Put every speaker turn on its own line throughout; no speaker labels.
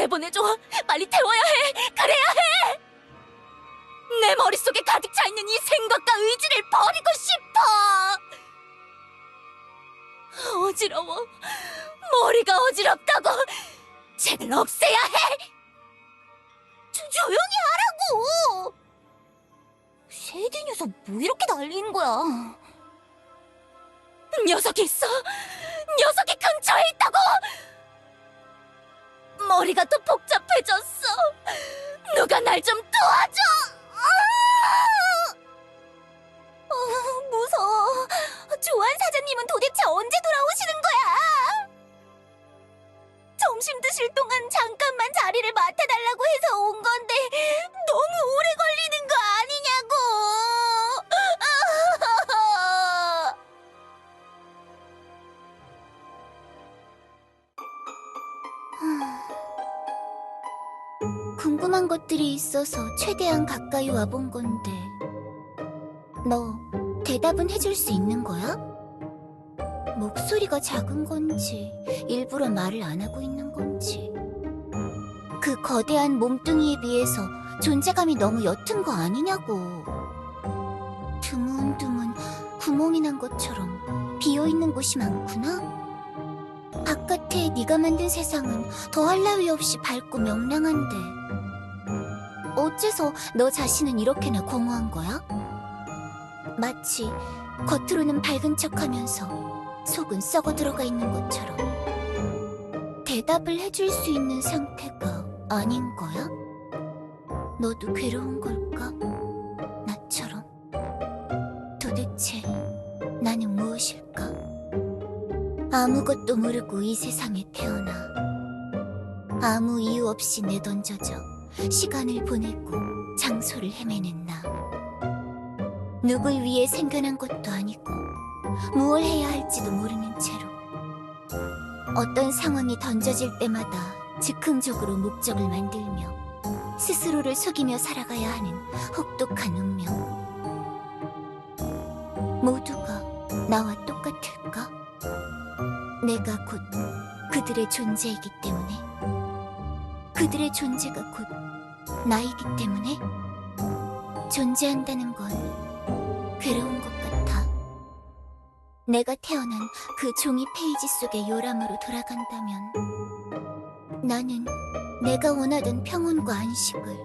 내보내줘. 빨리 태워야 해. 그래야 해. 내 머릿속에 가득 차 있는 이 생각과 의지를 버리고 싶어. 어지러워. 머리가 어지럽다고. 쟤를 없애야 해. 조용히 하라고. 쉐디 녀석 뭐 이렇게 난리인 거야. 녀석이 있어. 녀석이 근처에 있다고. 머리가 또 복잡해졌어. 누가 날 좀 도와줘. 무서워. 조한 사장님은 도대체 언제 돌아오시는 거야? 점심 드실 동안 잠깐만 자리를 맡아달라고 해서 온 건데 너무 오래 걸리는 거 아니냐고. 궁금한 것들이 있어서 최대한 가까이 와본 건데 너 대답은 해줄 수 있는 거야? 목소리가 작은 건지 일부러 말을 안 하고 있는 건지 그 거대한 몸뚱이에 비해서 존재감이 너무 옅은 거 아니냐고. 드문드문 구멍이 난 것처럼 비어있는 곳이 많구나. 바깥에 네가 만든 세상은 더할 나위 없이 밝고 명랑한데 어째서 너 자신은 이렇게나 공허한 거야? 마치 겉으로는 밝은 척하면서 속은 썩어 들어가 있는 것처럼. 대답을 해줄 수 있는 상태가 아닌 거야? 너도 괴로운 걸까? 나처럼? 도대체 나는 무엇일까? 아무것도 모르고 이 세상에 태어나 아무 이유 없이 내던져져 시간을 보내고 장소를 헤매는 나. 누굴 위해 생겨난 것도 아니고 무얼 해야 할지도 모르는 채로 어떤 상황이 던져질 때마다 즉흥적으로 목적을 만들며 스스로를 속이며 살아가야 하는 혹독한 운명. 모두가 나와 똑같을까? 내가 곧 그들의 존재이기 때문에? 그들의 존재가 곧 나이기 때문에? 존재한다는 건 괴로운 것 같아. 내가 태어난 그 종이 페이지 속의 요람으로 돌아간다면 나는 내가 원하던 평온과 안식을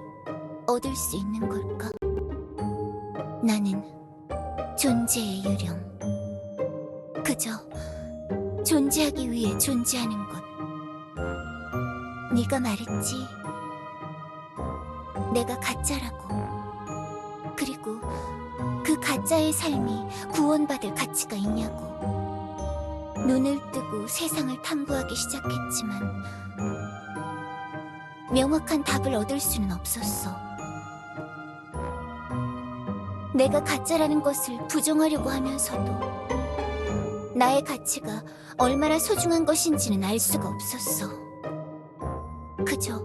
얻을 수 있는 걸까? 나는 존재의 유령. 그저 존재하기 위해 존재하는 것. 네가 말했지. 내가 가짜라고. 그리고 그 가짜의 삶이 구원받을 가치가 있냐고. 눈을 뜨고 세상을 탐구하기 시작했지만 명확한 답을 얻을 수는 없었어. 내가 가짜라는 것을 부정하려고 하면서도 나의 가치가 얼마나 소중한 것인지는 알 수가 없었어. 그저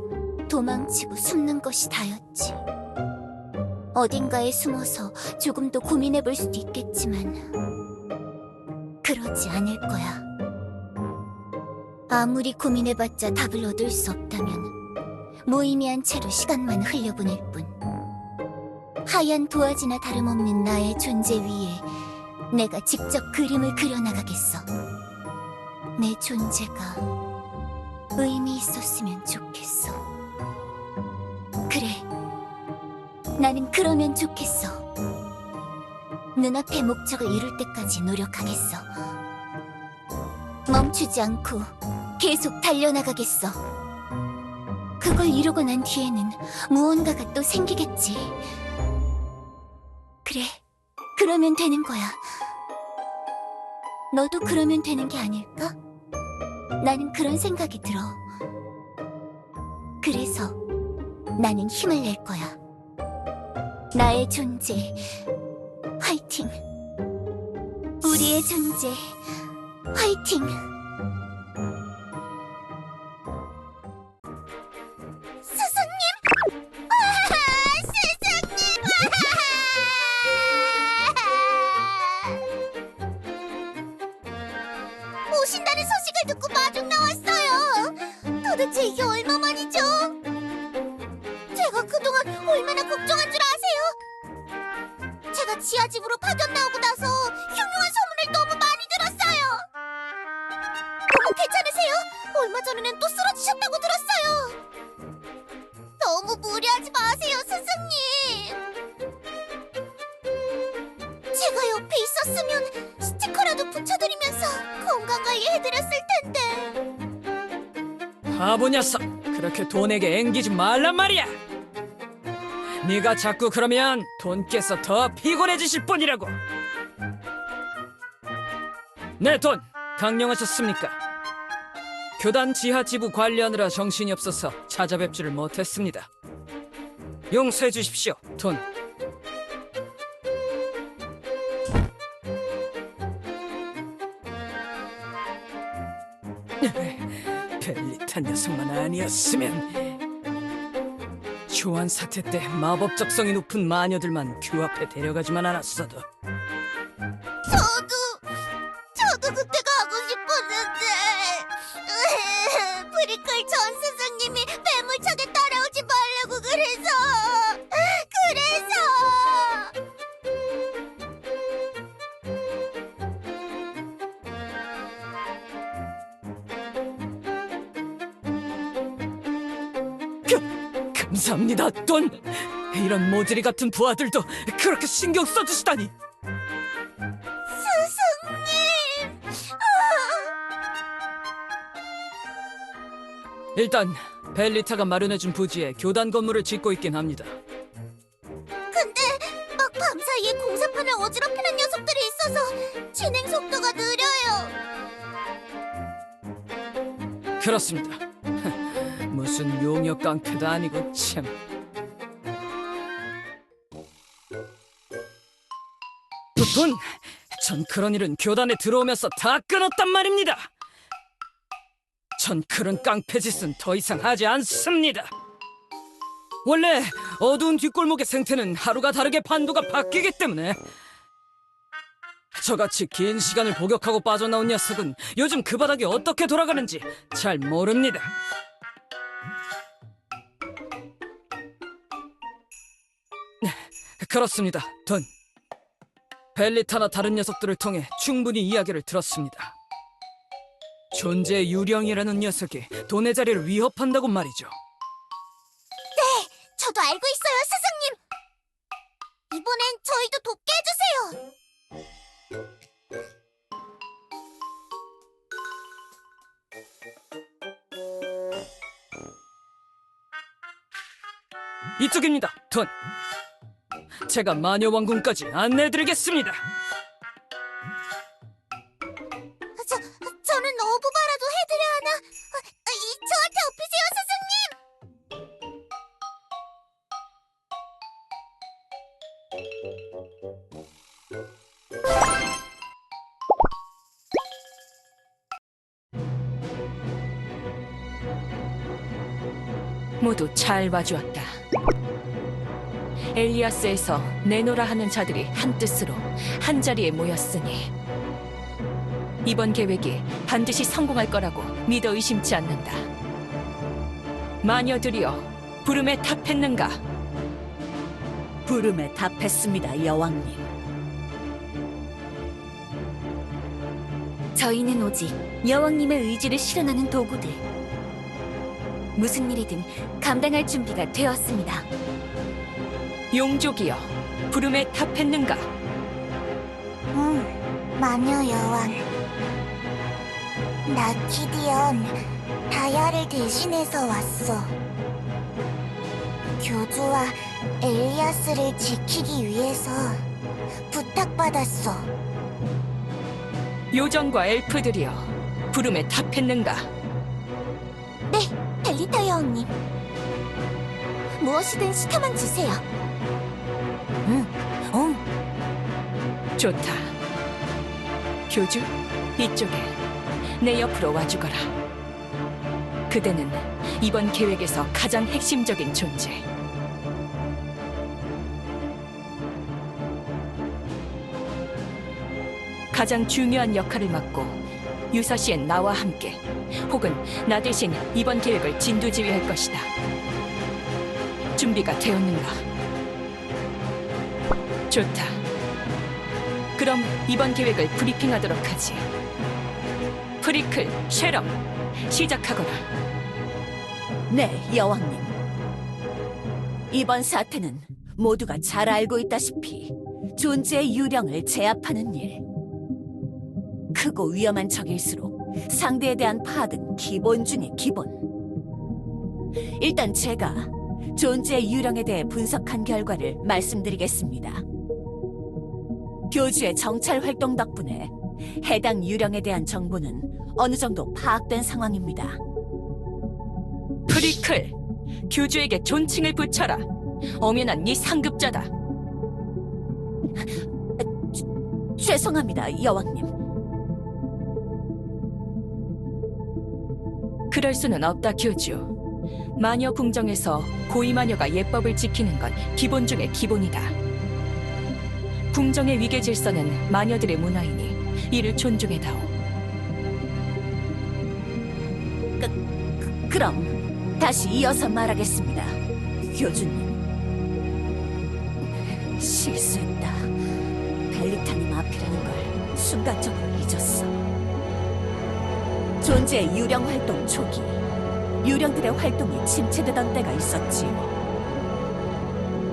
도망치고 숨는 것이 다였지. 어딘가에 숨어서 조금 더 고민해볼 수도 있겠지만 그러지 않을 거야. 아무리 고민해봤자 답을 얻을 수 없다면 무의미한 채로 시간만 흘려보낼 뿐. 하얀 도화지나 다름없는 나의 존재 위에 내가 직접 그림을 그려나가겠어. 내 존재가 의미 있었으면 좋겠어. 그래, 나는 그러면 좋겠어. 눈앞의 목적을 이룰 때까지 노력하겠어. 멈추지 않고 계속 달려나가겠어. 그걸 이루고 난 뒤에는 무언가가 또 생기겠지. 그래, 그러면 되는 거야. 너도 그러면 되는 게 아닐까? 나는 그런 생각이 들어. 그래서 나는 힘을 낼 거야. 나의 존재, 화이팅! 우리의 존재, 화이팅! 스승님! 스승님! 오신다는 소식을 듣고 마중 나왔어요. 도대체 이게 얼마만이죠? 지하 집으로 파견 나오고 나서 흉흉한 소문을 너무 많이 들었어요. 부모 괜찮으세요? 얼마 전에는 또 쓰러지셨다고 들었어요. 너무 무리하지 마세요, 스승님. 제가 옆에 있었으면 스티커라도 붙여드리면서 건강관리 해드렸을 텐데.
바보 녀석, 그렇게 돈에게 앵기지 말란 말이야. 네가 자꾸 그러면 돈께서 더 피곤해지실 뿐이라고. 네, 돈 강령하셨습니까? 교단 지하 지부 관리하느라 정신이 없어서 찾아뵙지를 못했습니다. 용서해 주십시오, 돈. 벨리탄 녀석만 아니었으면. 교환 사태 때 마법 적성이 높은 마녀들만 규합해 데려가지만 않았어도.
저도 그때 가고 싶었는데 브리클 전 스승님이 매물차게 따라오지 말라고 그래서.
감사합니다, 돈. 이런 모질이 같은 부하들도 그렇게 신경 써주시다니.
스승님.
일단 벨리타가 마련해준 부지에 교단 건물을 짓고 있긴 합니다.
근데 막 밤사이에 공사판을 어지럽히는 녀석들이 있어서 진행 속도가 느려요.
그렇습니다. 무슨 용역 깡패도 아니고 참. 돈! 전 그런 일은 교단에 들어오면서 다 끊었단 말입니다. 전 그런 깡패 짓은 더 이상 하지 않습니다. 원래 어두운 뒷골목의 생태는 하루가 다르게 판도가 바뀌기 때문에. 저같이 긴 시간을 복역하고 빠져나온 녀석은 요즘 그 바닥이 어떻게 돌아가는지 잘 모릅니다. 그렇습니다, 돈. 벨리타나 다른 녀석들을 통해 충분히 이야기를 들었습니다. 존재의 유령이라는 녀석이 돈의 자리를 위협한다고 말이죠.
저도 알고 있어요, 스승님. 이번엔 저희도 돕게 해주세요.
이쪽입니다, 돈. 제가 마녀왕궁까지 안내해드리겠습니다.
저는 어부바라도 해드려 하나? 저한테 업히세요, 스승님.
모두 잘 와주었다. 엘리아스에서 내노라 하는 자들이 한뜻으로 한자리에 모였으니 이번 계획이 반드시 성공할 거라고 믿어 의심치 않는다. 마녀들이여, 부름에 답했는가?
부름에 답했습니다, 여왕님.
저희는 오직 여왕님의 의지를 실현하는 도구들. 무슨 일이든 감당할 준비가 되었습니다.
용족이여, 부름에 답했는가?
마녀 여왕. 나 키디언, 다야를 대신해서 왔어. 교주와 엘리아스를 지키기 위해서 부탁받았어.
요정과 엘프들이여, 부름에 답했는가?
네, 벨리타 여왕님. 무엇이든 시켜만 주세요.
좋다. 교주, 이쪽에 내 옆으로 와주거라. 그대는 이번 계획에서 가장 핵심적인 존재. 가장 중요한 역할을 맡고 유사시엔 나와 함께 혹은 나 대신 이번 계획을 진두지휘할 것이다. 준비가 되었는가? 좋다. 그럼 이번 계획을 브리핑하도록 하지. 프리클, 쉐럼, 시작하거라.
네, 여왕님. 이번 사태는 모두가 잘 알고 있다시피 존재의 유령을 제압하는 일. 크고 위험한 적일수록 상대에 대한 파악은 기본 중의 기본. 일단 제가 존재의 유령에 대해 분석한 결과를 말씀드리겠습니다. 교주의 정찰 활동 덕분에 해당 유령에 대한 정보는 어느 정도 파악된 상황입니다.
프리클, 교주에게 존칭을 붙여라. 엄연한 네 상급자다.
죄송합니다, 여왕님.
그럴 수는 없다, 교주. 마녀 궁정에서 고위 마녀가 예법을 지키는 건 기본 중의 기본이다. 궁정의 위계 질서는 마녀들의 문화이니 이를 존중해다오.
그럼 다시 이어서 말하겠습니다, 교주님. 실수했다. 벨리타님 앞이라는 걸 순간적으로 잊었어. 존재의 유령 활동 초기, 유령들의 활동이 침체되던 때가 있었지요.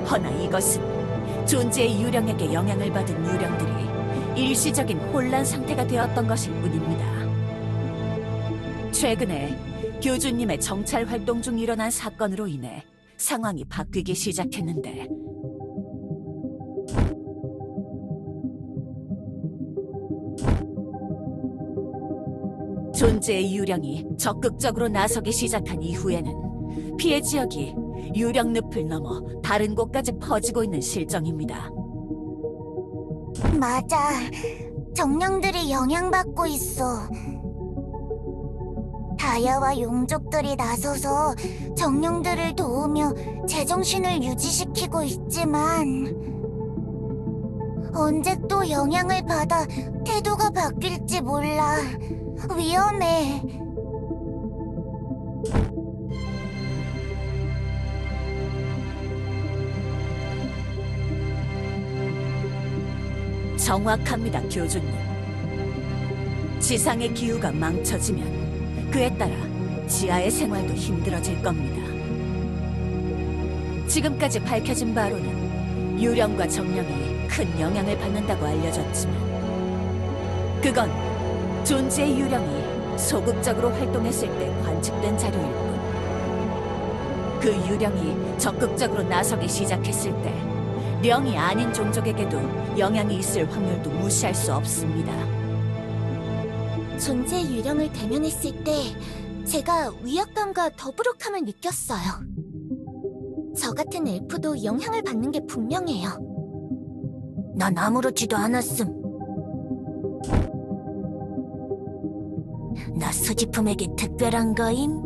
허나 이것은 존재의 유령에게 영향을 받은 유령들이 일시적인 혼란 상태가 되었던 것일 뿐입니다. 최근에 교주님의 정찰 활동 중 일어난 사건으로 인해 상황이 바뀌기 시작했는데, 존재의 유령이 적극적으로 나서기 시작한 이후에는 피해 지역이 유령 늪을 넘어 다른 곳까지 퍼지고 있는 실정입니다.
맞아. 정령들이 영향받고 있어. 다야와 용족들이 나서서 정령들을 도우며 제정신을 유지시키고 있지만 언제 또 영향을 받아 태도가 바뀔지 몰라. 위험해.
정확합니다, 교주님. 지상의 기후가 망쳐지면 그에 따라 지하의 생활도 힘들어질 겁니다. 지금까지 밝혀진 바로는 유령과 정령이 큰 영향을 받는다고 알려졌지만, 그건 존재의 유령이 소극적으로 활동했을 때 관측된 자료일 뿐, 그 유령이 적극적으로 나서기 시작했을 때 령이 아닌 종족에게도 영향이 있을 확률도 무시할 수 없습니다.
존재의 유령을 대면했을 때 제가 위압감과 더부룩함을 느꼈어요. 저 같은 엘프도 영향을 받는 게 분명해요. 난 아무렇지도 않았음. 나 수지품에게 특별한 거임?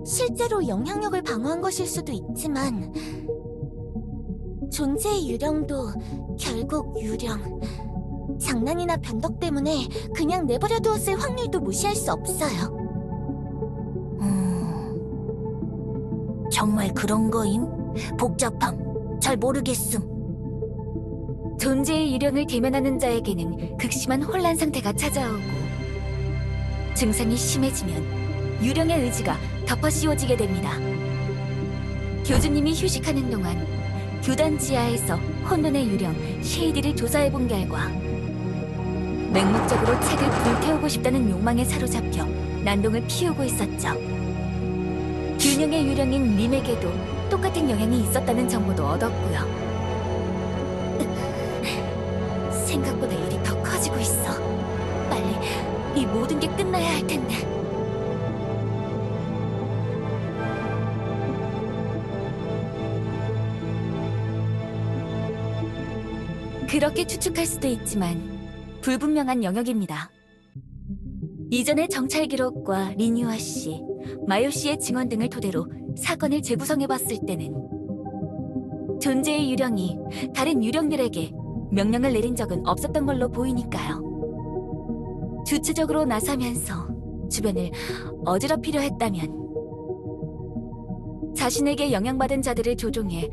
실제로 영향력을 방어한 것일 수도 있지만 존재의 유령도 결국 유령. 장난이나 변덕 때문에 그냥 내버려 두었을 확률도 무시할 수 없어요. 정말 그런 거임? 복잡함. 잘 모르겠음. 존재의 유령을 대면하는 자에게는 극심한 혼란 상태가 찾아오고 증상이 심해지면 유령의 의지가 덮어 씌워지게 됩니다. 교주님이 휴식하는 동안 교단 지하에서 혼돈의 유령 쉐이디를 조사해본 결과 맹목적으로 책을 불태우고 싶다는 욕망에 사로잡혀 난동을 피우고 있었죠. 균형의 유령인 림에게도 똑같은 영향이 있었다는 정보도 얻었고요. 생각보다 일이 더 커지고 있어. 빨리 이 모든 게 끝나야 할 텐데. 그렇게 추측할 수도 있지만 불분명한 영역입니다. 이전의 정찰 기록과 리뉴아 씨, 마요 씨의 증언 등을 토대로 사건을 재구성해봤을 때는 존재의 유령이 다른 유령들에게 명령을 내린 적은 없었던 걸로 보이니까요. 주체적으로 나서면서 주변을 어지럽히려 했다면
자신에게 영향받은 자들을 조종해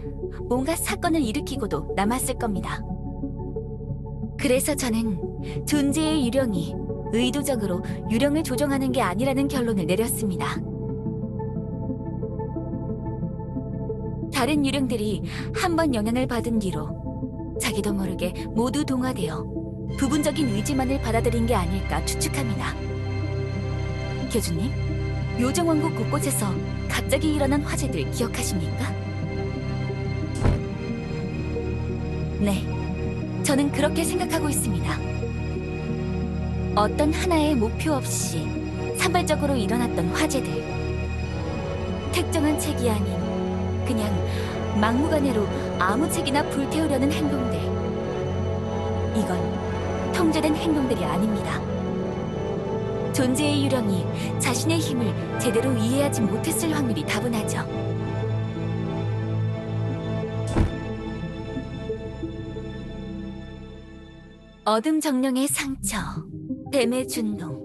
뭔가 사건을 일으키고도 남았을 겁니다. 그래서 저는 존재의 유령이 의도적으로 유령을 조종하는 게 아니라는 결론을 내렸습니다. 다른 유령들이 한 번 영향을 받은 뒤로 자기도 모르게 모두 동화되어 부분적인 의지만을 받아들인 게 아닐까 추측합니다. 교주님, 요정왕국 곳곳에서 갑자기 일어난 화재들 기억하십니까? 네, 저는 그렇게 생각하고 있습니다. 어떤 하나의 목표 없이 산발적으로 일어났던 화재들. 특정한 책이 아닌 그냥 막무가내로 아무 책이나 불태우려는 행동들. 이건 통제된 행동들이 아닙니다. 존재의 유령이 자신의 힘을 제대로 이해하지 못했을 확률이 다분하죠. 어둠 정령의 상처, 뱀의 준동.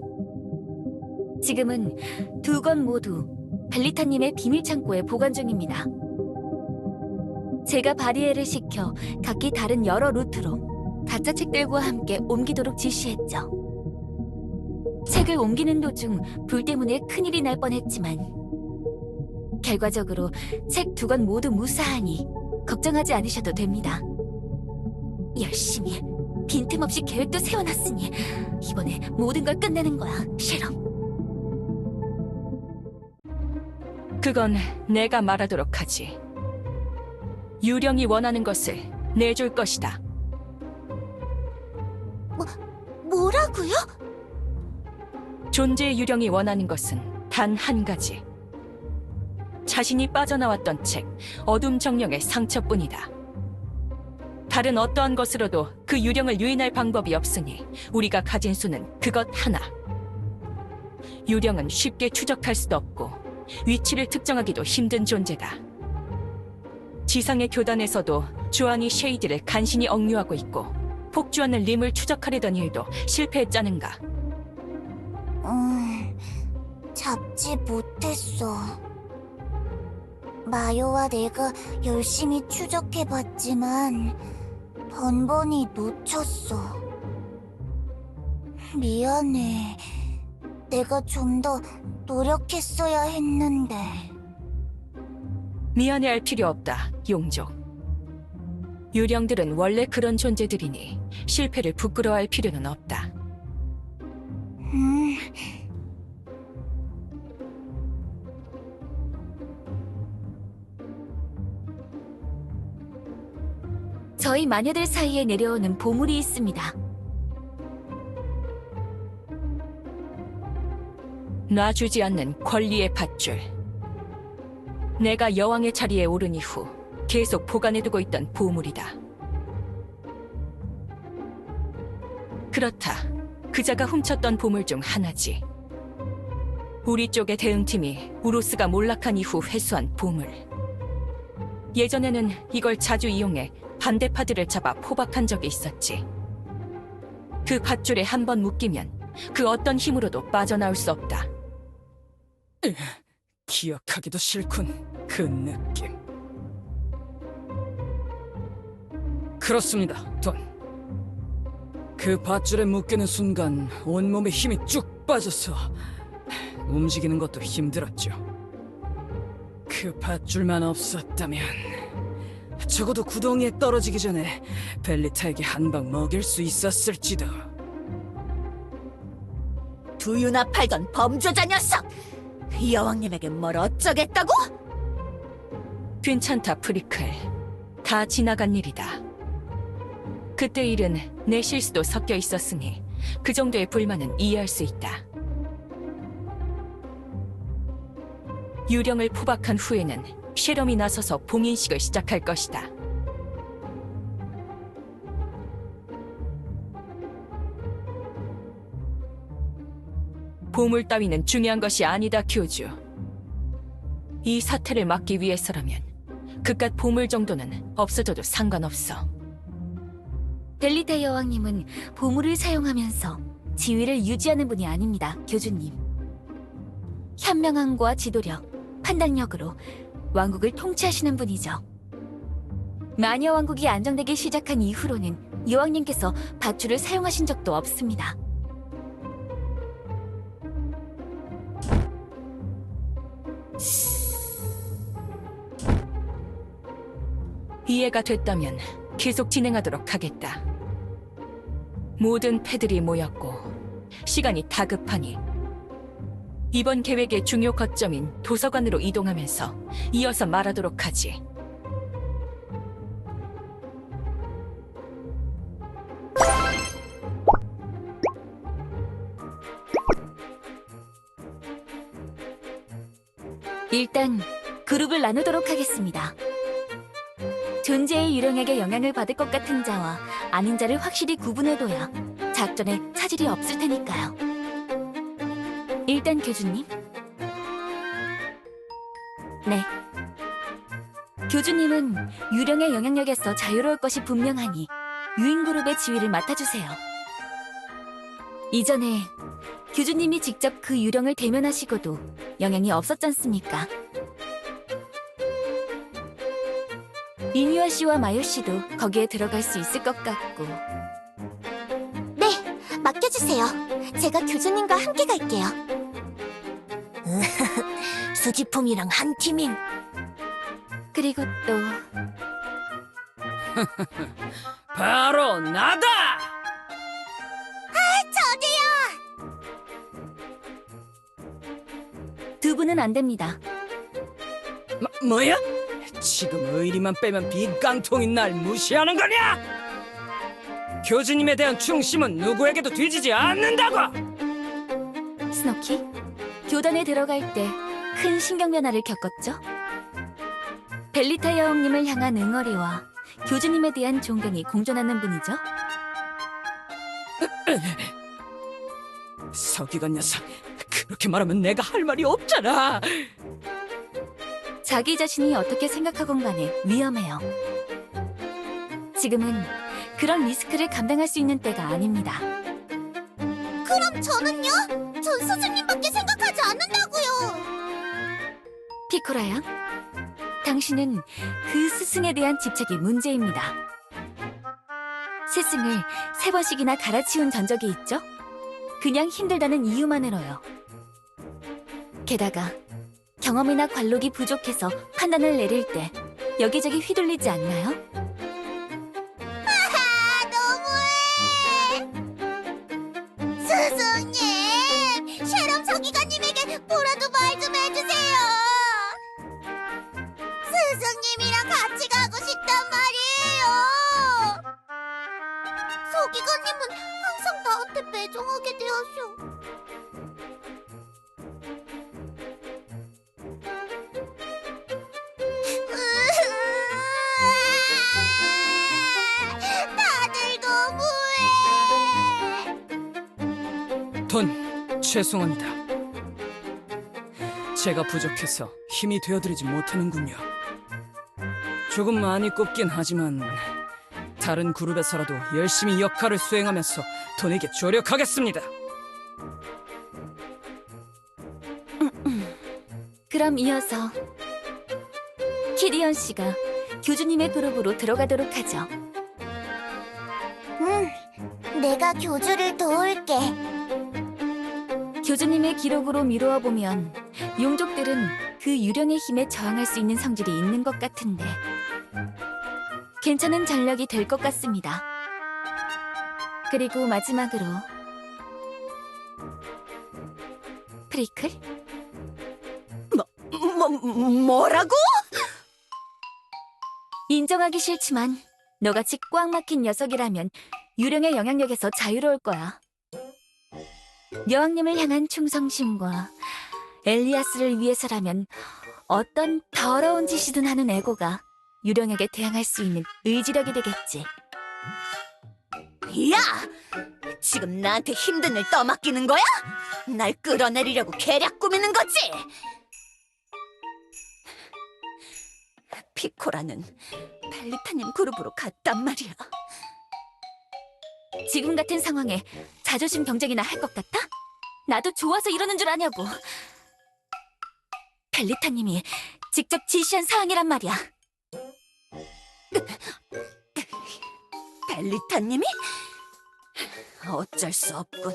지금은 두 건 모두 벨리타님의 비밀 창고에 보관 중입니다. 제가 바리에를 시켜 각기 다른 여러 루트로 가짜 책들과 함께 옮기도록 지시했죠. 책을 옮기는 도중 불 때문에 큰일이 날 뻔했지만 결과적으로 책 두 권 모두 무사하니 걱정하지 않으셔도 됩니다. 열심히 빈틈없이 계획도 세워놨으니 이번에 모든 걸 끝내는 거야, 쉐럼.
그건 내가 말하도록 하지. 유령이 원하는 것을 내줄 것이다.
뭐라고요?
존재의 유령이 원하는 것은 단 한 가지. 자신이 빠져나왔던 책, 어둠 정령의 상처뿐이다. 다른 어떠한 것으로도 그 유령을 유인할 방법이 없으니 우리가 가진 수는 그것 하나. 유령은 쉽게 추적할 수도 없고 위치를 특정하기도 힘든 존재다. 지상의 교단에서도 조안이 쉐이드를 간신히 억류하고 있고 폭주하는 림을 추적하려던 일도 실패했자는가.
잡지 못했어. 마요와 내가 열심히 추적해봤지만 번번이 놓쳤어. 미안해. 내가 좀 더 노력했어야 했는데.
미안해할 필요 없다, 용족. 유령들은 원래 그런 존재들이니 실패를 부끄러워할 필요는 없다.
저희 마녀들 사이에 내려오는 보물이 있습니다.
놔주지 않는 권리의 밧줄. 내가 여왕의 자리에 오른 이후 계속 보관해두고 있던 보물이다. 그렇다. 그자가 훔쳤던 보물 중 하나지. 우리 쪽의 대응팀이 우로스가 몰락한 이후 회수한 보물. 예전에는 이걸 자주 이용해 반대파들을 잡아 포박한 적이 있었지. 그 밧줄에 한 번 묶이면 그 어떤 힘으로도 빠져나올 수 없다.
기억하기도 싫군, 그 느낌. 그렇습니다, 돈. 그 밧줄에 묶이는 순간 온몸에 힘이 쭉 빠져서 움직이는 것도 힘들었죠. 그 밧줄만 없었다면 적어도 구덩이에 떨어지기 전에 벨리타에게 한 방 먹일 수 있었을지도.
두유나 팔던 범죄자 녀석! 여왕님에게 뭘 어쩌겠다고?
괜찮다, 프리클. 다 지나간 일이다. 그때 일은 내 실수도 섞여 있었으니 그 정도의 불만은 이해할 수 있다. 유령을 포박한 후에는 쉐럼이 나서서 봉인식을 시작할 것이다. 보물 따위는 중요한 것이 아니다, 교주. 이 사태를 막기 위해서라면 그깟 보물 정도는 없어져도 상관없어.
벨리타 여왕님은 보물을 사용하면서 지위를 유지하는 분이 아닙니다, 교주님. 현명함과 지도력, 판단력으로
왕국을 통치하시는 분이죠. 마녀 왕국이 안정되기 시작한 이후로는 여왕님께서 밧줄을 사용하신 적도 없습니다.
이해가 됐다면 계속 진행하도록 하겠다. 모든 패들이 모였고 시간이 다급하니 이번 계획의 중요 거점인 도서관으로 이동하면서 이어서 말하도록 하지.
일단 그룹을 나누도록 하겠습니다. 존재의 유령에게 영향을 받을 것 같은 자와 아닌 자를 확실히 구분해둬야 작전에 차질이 없을 테니까요. 일단 교주님. 네. 교주님은 유령의 영향력에서 자유로울 것이 분명하니 유인그룹의 지휘를 맡아주세요. 이전에 교주님이 직접 그 유령을 대면하시고도 영향이 없었잖습니까? 이니와 씨와 마유 씨도 거기에 들어갈 수 있을 것 같고. 네, 맡겨주세요. 제가 교주님과 함께 갈게요. 수지품이랑 한 팀임. 그리고 또
바로 나다!
두 분은 안 됩니다.
뭐야? 지금 의리만 빼면 빈깡통인 날 무시하는 거냐? 교주님에 대한 충심은 누구에게도 뒤지지 않는다고!
스노키, 교단에 들어갈 때 큰 신경 변화를 겪었죠? 벨리타 여왕님을 향한 응어리와 교주님에 대한 존경이 공존하는 분이죠?
서기관 녀석, 그렇게 말하면 내가 할 말이 없잖아!
자기 자신이 어떻게 생각하건 간에 위험해요. 지금은 그런 리스크를 감당할 수 있는 때가 아닙니다. 그럼 저는요? 전 스승님밖에 생각하지 않는다고요! 피코라 양, 당신은 그 스승에 대한 집착이 문제입니다. 스승을 3번씩이나 갈아치운 전적이 있죠? 그냥 힘들다는 이유만으로요. 게다가 경험이나 관록이 부족해서 판단을 내릴 때 여기저기 휘둘리지 않나요? 너무해! 스승님! 쉐럼 서기관님에게 뭐라도 말 좀 해주세요! 스승님이랑 같이 가고 싶단 말이에요! 서기관님은 항상 나한테 매정하게 대하셔. 다들 너무해.
돈, 죄송합니다. 제가 부족해서 힘이 되어드리지 못하는군요. 조금 많이 꼽긴 하지만 다른 그룹에서라도 열심히 역할을 수행하면서 돈에게 조력하겠습니다.
그럼 이어서 키리언 씨가 교주님의 그룹으로 들어가도록 하죠. 내가 교주를 도울게. 교주님의 기록으로 미루어 보면 용족들은 그 유령의 힘에 저항할 수 있는 성질이 있는 것 같은데 괜찮은 전력이 될 것 같습니다. 그리고 마지막으로 프리클?
뭐라고?
인정하기 싫지만 너같이 꽉 막힌 녀석이라면 유령의 영향력에서 자유로울 거야. 여왕님을 향한 충성심과 엘리아스를 위해서라면 어떤 더러운 짓이든 하는 애고가 유령에게 대항할 수 있는 의지력이 되겠지.
야! 지금 나한테 힘든 일 떠맡기는 거야? 날 끌어내리려고 계략 꾸미는 거지? 피코라는 벨리타님 그룹으로 갔단 말이야.
지금 같은 상황에 자존심 경쟁이나 할 것 같아? 나도 좋아서 이러는 줄 아냐고. 벨리타님이 직접 지시한 사항이란 말이야.
벨리타님이? 어쩔 수 없군.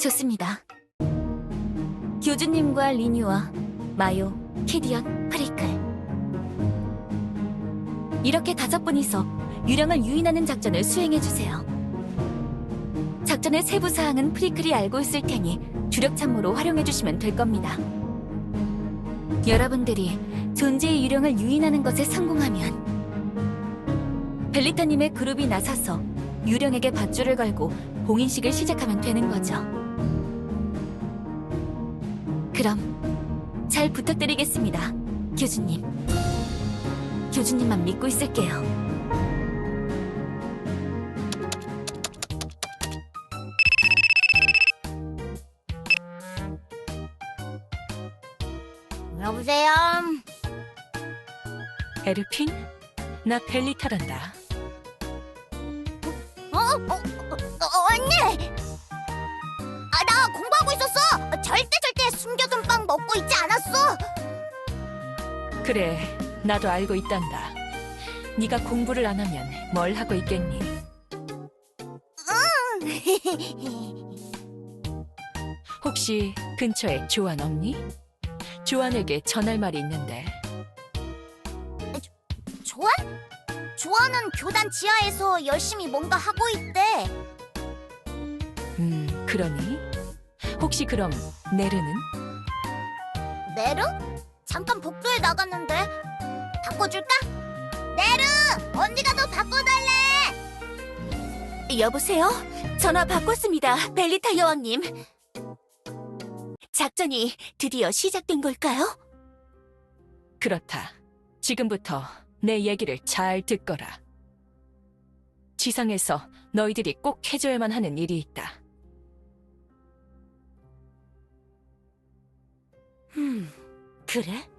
좋습니다. 교주님과 리뉴와 마요, 키디언, 프리클 이렇게 5분이서 유령을 유인하는 작전을 수행해주세요. 작전의 세부 사항은 프리클이 알고 있을 테니 주력 참모로 활용해주시면 될 겁니다. 여러분들이 존재의 유령을 유인하는 것에 성공하면 벨리타님의 그룹이 나서서 유령에게 밧줄을 걸고 봉인식을 시작하면 되는 거죠. 그럼 잘 부탁드리겠습니다, 교주님. 교주님만 믿고 있을게요. 여보세요?
에르핀? 나 벨리타란다.
언니! 나 공부하고 있었어! 절대 숨겨둔 빵 먹고 있지 않았어!
그래, 나도 알고 있단다. 네가 공부를 안 하면 뭘 하고 있겠니? 혹시 근처에 조안 없니? 조안에게 전할 말이 있는데.
조안? 조안은 교단 지하에서 열심히 뭔가 하고 있대.
그러니? 혹시 그럼 네르는?
네르? 잠깐 복도에 나갔는데. 바꿔줄까? 네르! 언니가 너 바꿔달래! 여보세요? 전화 바꿨습니다, 벨리타 여왕님. 작전이 드디어 시작된 걸까요?
그렇다. 지금부터 내 얘기를 잘 듣거라. 지상에서 너희들이 꼭 해줘야만 하는 일이 있다.
그래?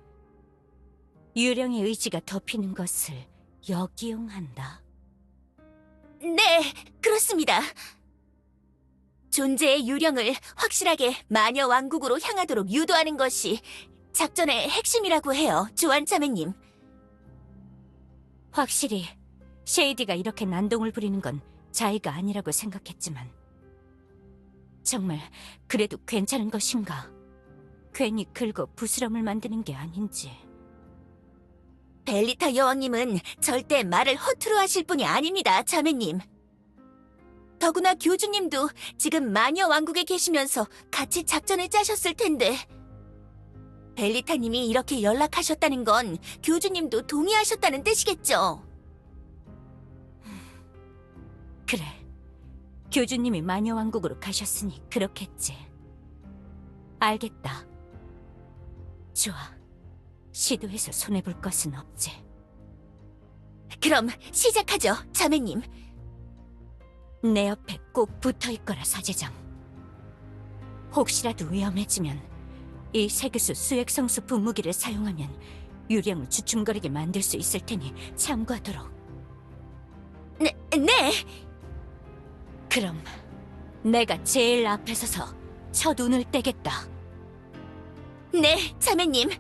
유령의 의지가 덮이는 것을 역이용한다.
네, 그렇습니다. 존재의 유령을 확실하게 마녀 왕국으로 향하도록 유도하는 것이 작전의 핵심이라고 해요, 조안 자매님.
확실히 쉐이디가 이렇게 난동을 부리는 건 자의가 아니라고 생각했지만 정말 그래도 괜찮은 것인가? 괜히 긁어 부스럼을 만드는 게 아닌지.
벨리타 여왕님은 절대 말을 허투루 하실 분이 아닙니다, 자매님. 더구나 교주님도 지금 마녀 왕국에 계시면서 같이 작전을 짜셨을 텐데 벨리타님이 이렇게 연락하셨다는 건 교주님도 동의하셨다는 뜻이겠죠?
그래, 교주님이 마녀왕국으로 가셨으니 그렇겠지. 알겠다. 좋아, 시도해서 손해볼 것은 없지.
그럼 시작하죠, 자매님.
내 옆에 꼭 붙어있거라, 사제장. 혹시라도 위험해지면 이 세계수 수액성수 분무기를 사용하면 유령을 주춤거리게 만들 수 있을 테니 참고하도록.
네!
그럼 내가 제일 앞에 서서 첫 운을 떼겠다.
네, 자매님.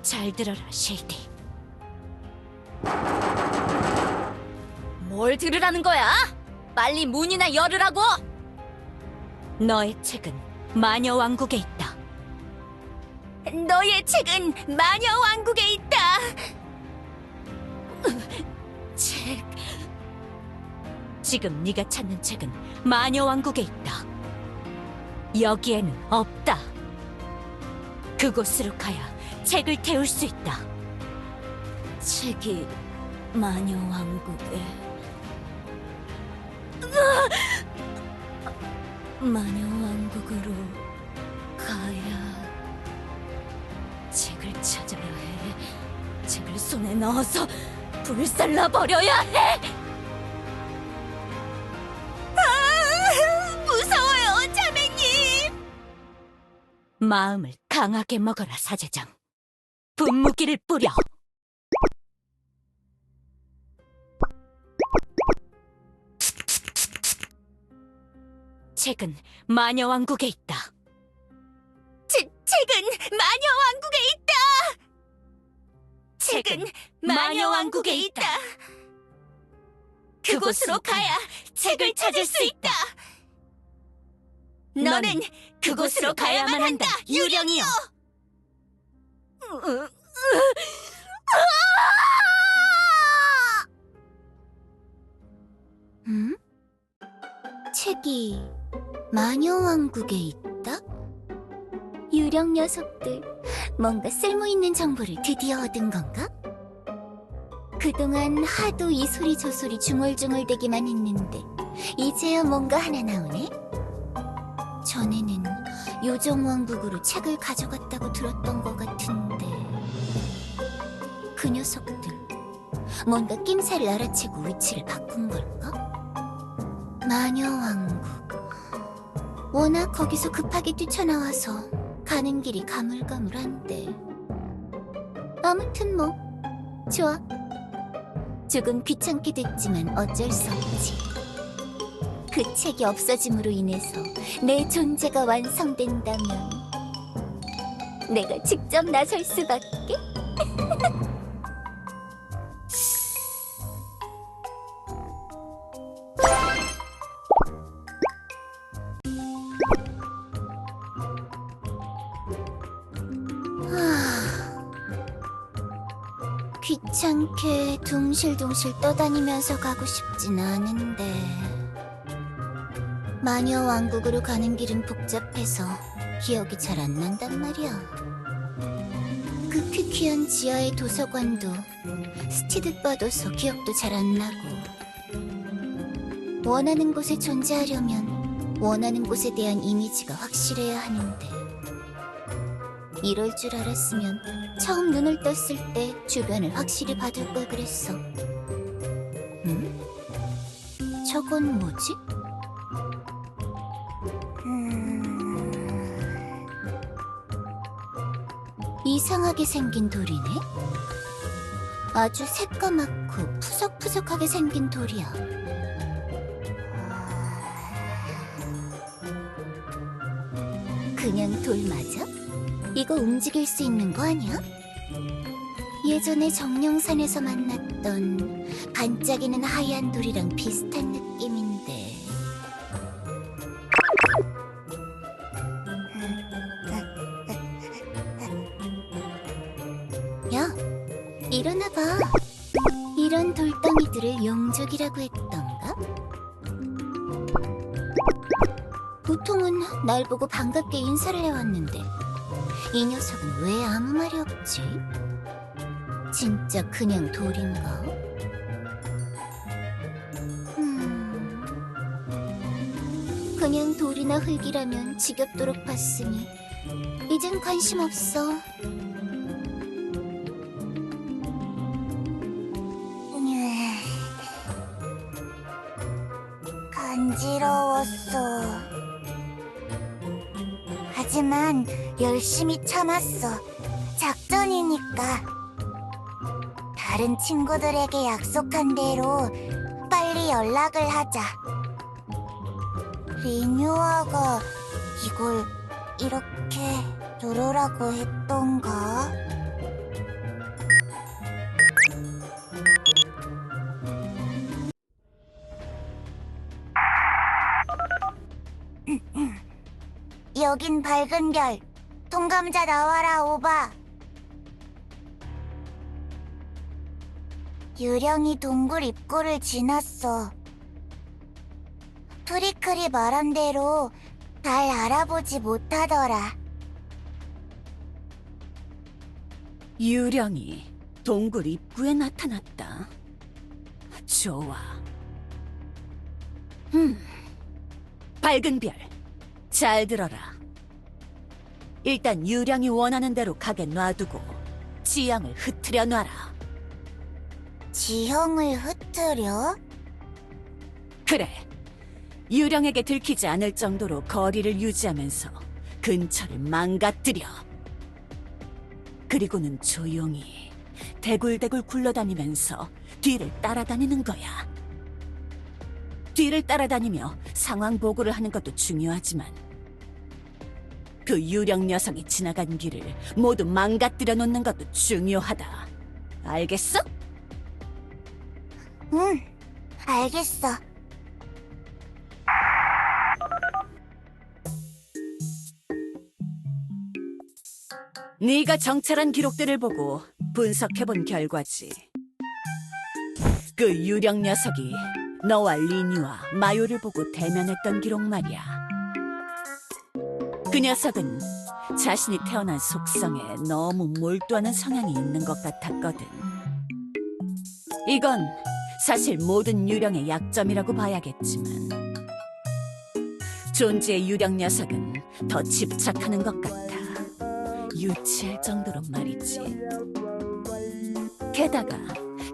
잘 들어라, 쉐이디.
뭘 들으라는 거야? 빨리 문이나 열으라고!
너의 책은 마녀왕국에 있다.
너의 책은 마녀 왕국에 있다!
책... 지금 네가 찾는 책은 마녀왕국에 있다. 여기에는 없다. 그곳으로 가야 책을 태울 수 있다. 책이 마녀왕국에... 마녀왕국으로 가야... 책을 찾아야 해. 책을 손에 넣어서 불살라버려야 해!
무서워요, 자매님!
마음을 강하게 먹어라, 사제장. 분무기를 뿌려. 책은 마녀 왕국에 있다. 책은 마녀 왕국에 있다. 책은 마녀 왕국에 있다. 그곳으로 가야 책을 찾을 수 있다. 너는 그곳으로 가야만 한다, 유령이여.
음? 책이 마녀 왕국에 있다? 유령 녀석들, 뭔가 쓸모있는 정보를 드디어 얻은 건가? 그동안 하도 이 소리 저 소리 중얼중얼대기만 했는데 이제야 뭔가 하나 나오네? 전에는 요정 왕국으로 책을 가져갔다고 들었던 것 같은데 그 녀석들 뭔가 낌새를 알아채고 위치를 바꾼 걸까? 마녀 왕국, 워낙 거기서 급하게 뛰쳐나와서 가는 길이 가물가물한데 아무튼 뭐 좋아. 조금 귀찮게 됐지만 어쩔 수 없지. 그 책이 없어짐으로 인해서 내 존재가 완성된다면 내가 직접 나설 수밖에? 귀찮게 둥실둥실 떠다니면서 가고 싶진 않은데 마녀 왕국으로 가는 길은 복잡해서 기억이 잘 안 난단 말이야. 그 퀴퀴한 지하의 도서관도 스치듯 봐둬서 기억도 잘 안 나고 원하는 곳에 존재하려면 원하는 곳에 대한 이미지가 확실해야 하는데 이럴 줄 알았으면 처음 눈을 떴을 때 주변을 확실히 봐둘 걸 그랬어. 저건 뭐지? 이상하게 생긴 돌이네? 아주 새까맣고 푸석푸석하게 생긴 돌이야. 그냥 돌 맞아? 이거 움직일 수 있는 거 아니야? 예전에 정령산에서 만났던 반짝이는 하얀 돌이랑 비슷한 느낌인데 야, 일어나봐. 이런 돌덩이들을 용족이라고 했던가? 보통은 날 보고 반갑게 인사를 해왔는데 이 녀석은 왜 아무 말이 없지? 진짜 그냥 돌인가? 그냥 돌이나 흙이라면 지겹도록 봤으니 이젠 관심 없어. 간지러웠어. 하지만 열심히 참았어. 작전이니까. 다른 친구들에게 약속한 대로 빨리 연락을 하자. 리뉴아가 이걸 이렇게 누르라고 했던가? 여긴 밝은 별. 통감자 나와라, 오바. 유령이 동굴 입구를 지났어. 프리클이 말한 대로 잘 알아보지 못하더라.
유령이 동굴 입구에 나타났다. 좋아. 밝은 별, 잘 들어라. 일단 유령이 원하는 대로 가게 놔두고 지형을 흐트려 놔라.
지형을 흐트려?
그래. 유령에게 들키지 않을 정도로 거리를 유지하면서 근처를 망가뜨려. 그리고는 조용히 대굴대굴 굴러다니면서 뒤를 따라다니는 거야. 뒤를 따라다니며 상황 보고를 하는 것도 중요하지만 그 유령 녀석이 지나간 길을 모두 망가뜨려 놓는 것도 중요하다. 알겠어?
응, 알겠어.
네가 정찰한 기록들을 보고 분석해본 결과지. 그 유령 녀석이 너와 리니와 마요를 보고 대면했던 기록 말이야. 그 녀석은 자신이 태어난 속성에 너무 몰두하는 성향이 있는 것 같았거든. 이건 사실 모든 유령의 약점이라고 봐야겠지만 존재의 유령 녀석은 더 집착하는 것 같아. 유치할 정도로 말이지. 게다가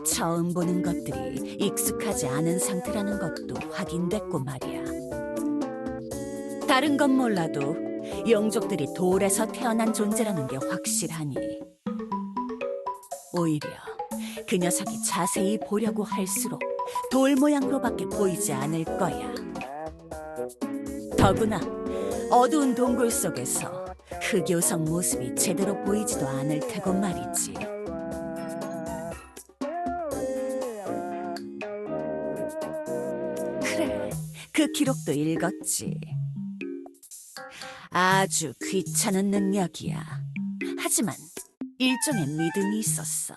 처음 보는 것들이 익숙하지 않은 상태라는 것도 확인됐고 말이야. 다른 건 몰라도 영족들이 돌에서 태어난 존재라는 게 확실하니 오히려 그 녀석이 자세히 보려고 할수록 돌 모양으로밖에 보이지 않을 거야. 더구나 어두운 동굴 속에서 흑요석 모습이 제대로 보이지도 않을 테고 말이지. 그래, 그 기록도 읽었지. 아주 귀찮은 능력이야. 하지만 일종의 믿음이 있었어.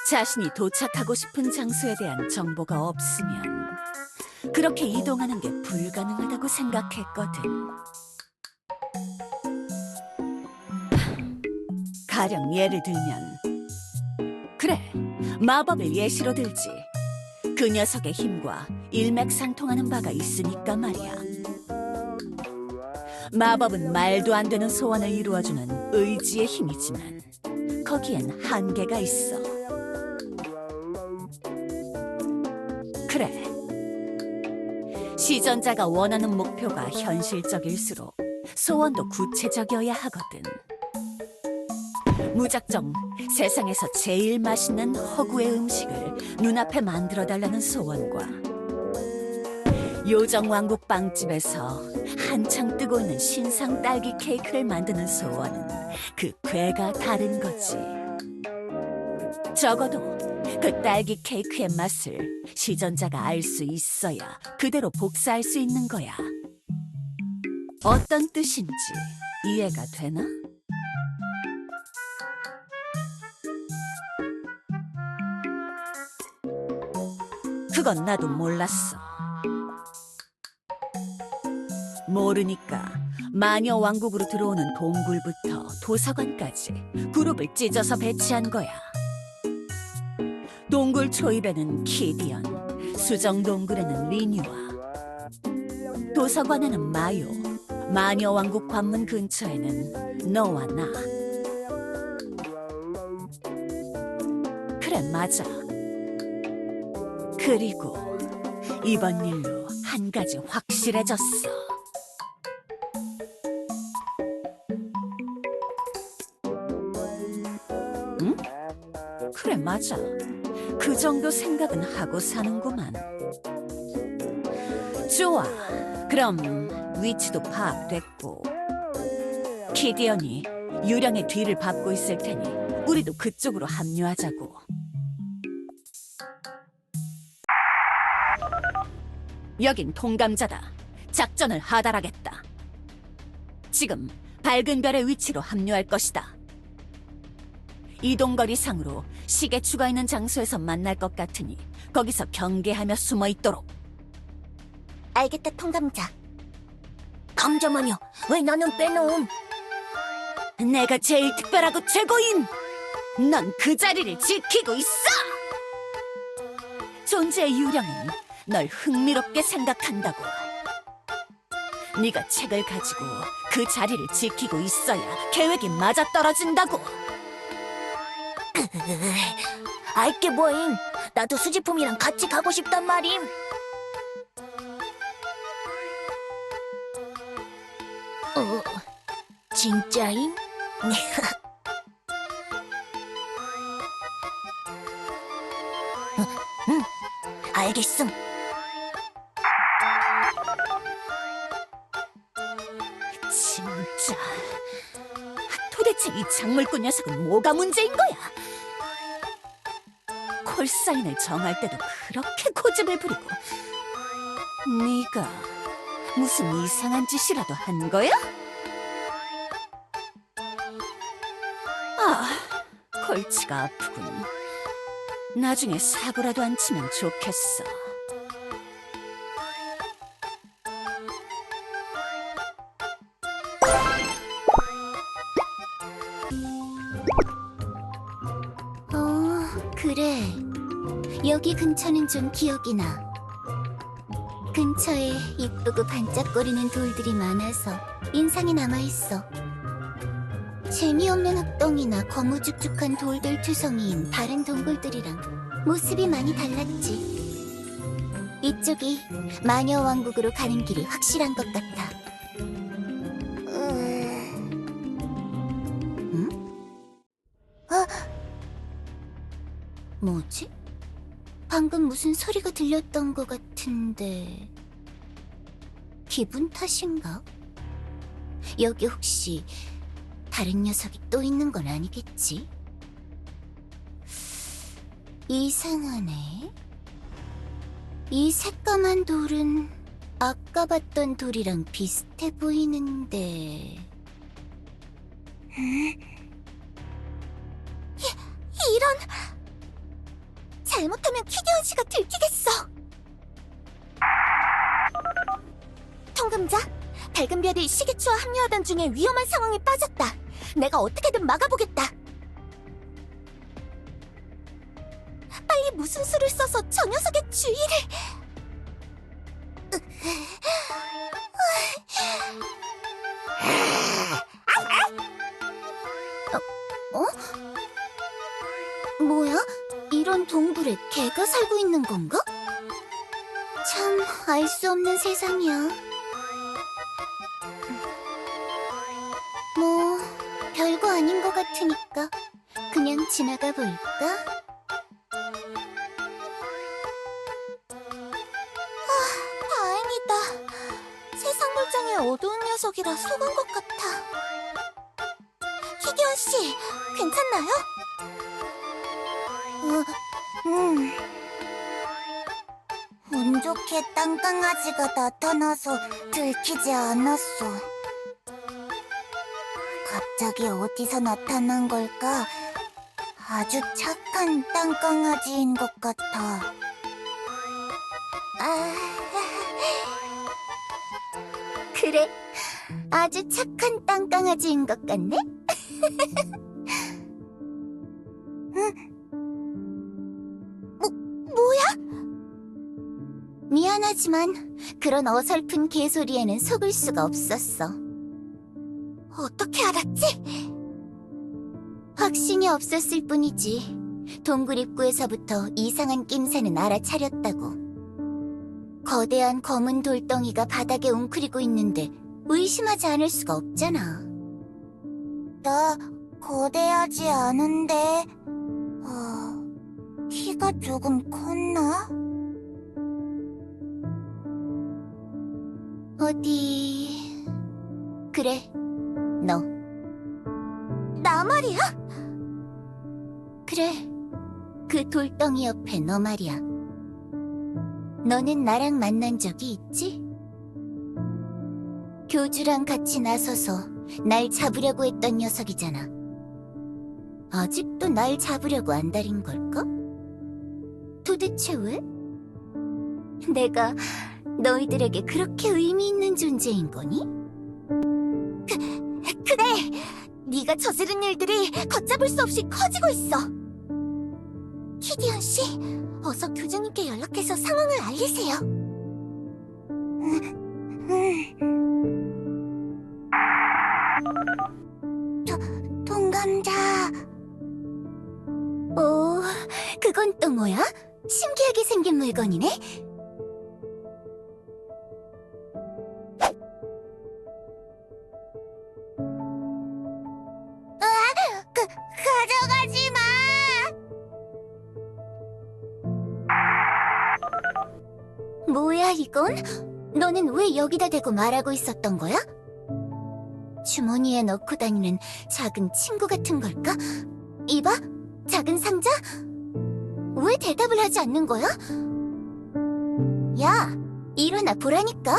자신이 도착하고 싶은 장소에 대한 정보가 없으면 그렇게 이동하는 게 불가능하다고 생각했거든. 가령 예를 들면, 그래, 마법을 예시로 들지. 그 녀석의 힘과 일맥상통하는 바가 있으니까 말이야. 마법은 말도 안 되는 소원을 이루어주는 의지의 힘이지만 거기엔 한계가 있어. 그래, 시전자가 원하는 목표가 현실적일수록 소원도 구체적이어야 하거든. 무작정 세상에서 제일 맛있는 허구의 음식을 눈앞에 만들어달라는 소원과 요정왕국 빵집에서 한창 뜨고 있는 신상 딸기 케이크를 만드는 소원은 그 궤가 다른 거지. 적어도 그 딸기 케이크의 맛을 시전자가 알 수 있어야 그대로 복사할 수 있는 거야. 어떤 뜻인지 이해가 되나? 그건 나도 몰랐어. 모르니까 마녀 왕국으로 들어오는 동굴부터 도서관까지 그룹을 찢어서 배치한 거야. 동굴 초입에는 키디언, 수정 동굴에는 리뉴아, 도서관에는 마요, 마녀 왕국 관문 근처에는 너와 나. 그래, 맞아. 그리고 이번 일로 한 가지 확실해졌어. 응? 그래, 맞아. 그 정도 생각은 하고 사는구만. 좋아. 그럼 위치도 파악됐고 키디언이 유령의 뒤를 밟고 있을 테니 우리도 그쪽으로 합류하자고. 여긴 통감자다. 작전을 하달하겠다. 지금 밝은 별의 위치로 합류할 것이다. 이동거리상으로 시계추가 있는 장소에서 만날 것 같으니 거기서 경계하며 숨어 있도록.
알겠다, 통감자. 감자마녀, 왜 나는 빼놓음?
내가 제일 특별하고 최고임! 넌 그 자리를 지키고 있어! 존재의 유령은 널 흥미롭게 생각한다고. 네가 책을 가지고 그 자리를 지키고 있어야 계획이 맞아떨어진다고.
알게 뭐임. 나도 수지품이랑 같이 가고 싶단 말임. 진짜임? 알겠음.
진짜. 도대체 이 작물꾼 녀석은 뭐가 문제인 거야? 콜사인을 정할 때도 그렇게 고집을 부리고 네가 무슨 이상한 짓이라도 한 거야? 아, 골치가 아프군. 나중에 사고라도 안 치면 좋겠어.
그래. 여기 근처는 좀 기억이 나. 근처에 이쁘고 반짝거리는 돌들이 많아서 인상이 남아있어. 재미없는 흙덩이나 거무죽죽한 돌들 투성이인 다른 동굴들이랑 모습이 많이 달랐지. 이쪽이 마녀 왕국으로 가는 길이 확실한 것 같아. 응? 뭐지? 방금 무슨 소리가 들렸던 것 같은데... 기분 탓인가? 여기 혹시 다른 녀석이 또 있는 건 아니겠지? 이상하네. 이 새까만 돌은 아까 봤던 돌이랑 비슷해 보이는데... 이런... 잘못하면 키디언 씨가 들키겠어. 통금자, 밝은 별이 시계추와 합류하던 중에 위험한 상황에 빠졌다. 내가 어떻게든 막아보겠다. 빨리 무슨 수를 써서 저 녀석의 주의를... 뭐야? 이런 동굴에 개가 살고 있는 건가? 참, 알 수 없는 세상이야. 뭐, 별거 아닌 것 같으니까 그냥 지나가 볼까? 다행이다. 세상 물정의 어두운 녀석이라 속은 것 같아. 희기원 씨, 괜찮나요? 운 좋게 땅강아지가 나타나서 들키지 않았어. 갑자기 어디서 나타난 걸까? 아주 착한 땅강아지인 것 같아. 그래, 아주 착한 땅강아지인 것 같네? 뭐야? 미안하지만 그런 어설픈 개소리에는 속을 수가 없었어. 어떻게 알았지? 확신이 없었을 뿐이지. 동굴 입구에서부터 이상한 낌새는 알아차렸다고. 거대한 검은 돌덩이가 바닥에 웅크리고 있는데 의심하지 않을 수가 없잖아. 나 거대하지 않은데... 키가 조금 컸나? 어디... 그래, 너. 나 말이야? 그래, 그 돌덩이 옆에 너 말이야. 너는 나랑 만난 적이 있지? 교주랑 같이 나서서 날 잡으려고 했던 녀석이잖아. 아직도 날 잡으려고 안달인 걸까? 도대체 왜? 내가 너희들에게 그렇게 의미 있는 존재인 거니? 그래! 네가 저지른 일들이 걷잡을 수 없이 커지고 있어. 키디언 씨, 어서 교주님께 연락해서 상황을 알리세요. 동감자. 오, 그건 또 뭐야? 신기하게 생긴 물건이네? 가져가지 마! 이건? 너는 왜 여기다 대고 말하고 있었던 거야? 주머니에 넣고 다니는 작은 친구 같은 걸까? 이봐, 작은 상자? 왜 대답을 하지 않는 거야? 야, 일어나 보라니까.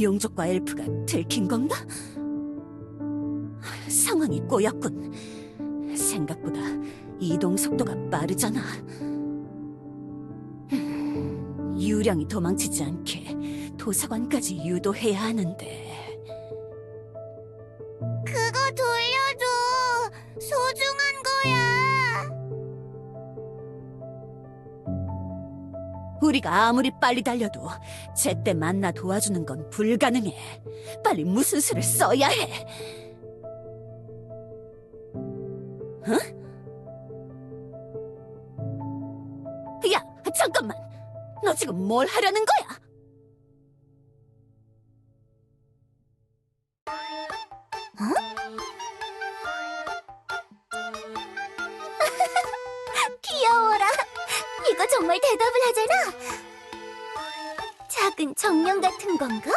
용족과 엘프가 들킨 건가? 상황이 꼬였군. 생각보다 이동 속도가 빠르잖아. 유령이 도망치지 않게 도서관까지 유도해야 하는데.
그거 돌려줘. 소중한 거야.
우리가 아무리 빨리 달려도 제때 만나 도와주는 건 불가능해. 빨리 무슨 수를 써야 해. 응? 야, 잠깐만. 너 지금 뭘 하려는 거야?
귀여워라. 이거 정말 대답을 하잖아. 작은 정령 같은 건가?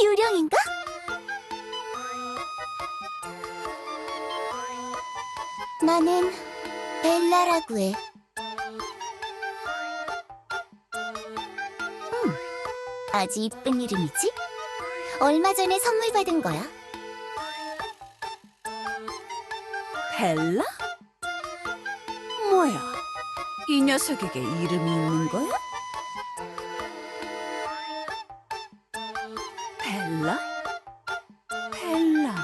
유령인가? 나는 벨라라고 해. 아주 이쁜 이름이지? 얼마 전에 선물 받은 거야.
벨라? 뭐야? 이 녀석에게 이름이 있는 거야? 벨라? 벨라.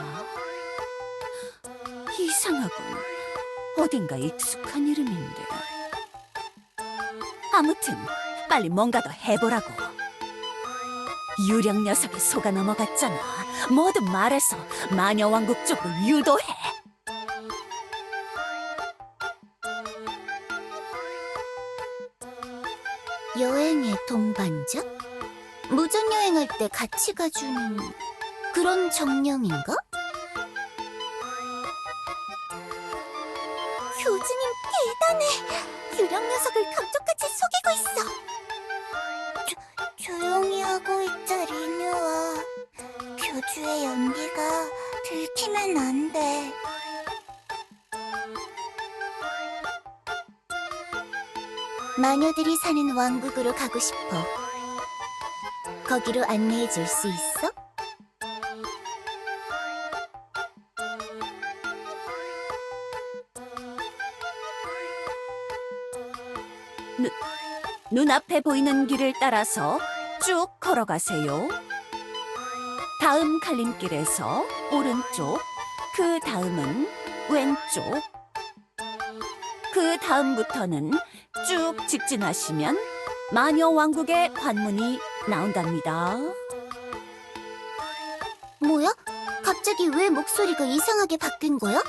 이상하군. 어딘가 익숙한 이름인데. 아무튼 빨리 뭔가 더 해보라고. 유령 녀석에 속아 넘어갔잖아. 뭐든 말해서 마녀왕국 쪽으로 유도해.
여행의 동반자? 무전여행할 때 같이 가주는 그런 정령인가? 교주님 대단해! 유령 녀석을 감쪽같이 속이고 있어! 조용히 하고 있자, 리뉴아. 교주의 연기가 들키면 안 돼. 마녀들이 사는 왕국으로 가고 싶어. 거기로 안내해 줄 수 있어?
눈앞에 보이는 길을 따라서 쭉 걸어가세요. 다음 갈림길에서 오른쪽, 그 다음은 왼쪽, 그 다음부터는 쭉 직진하시면 마녀 왕국의 관문이 나온답니다.
뭐야? 갑자기 왜 목소리가 이상하게 바뀐 거야?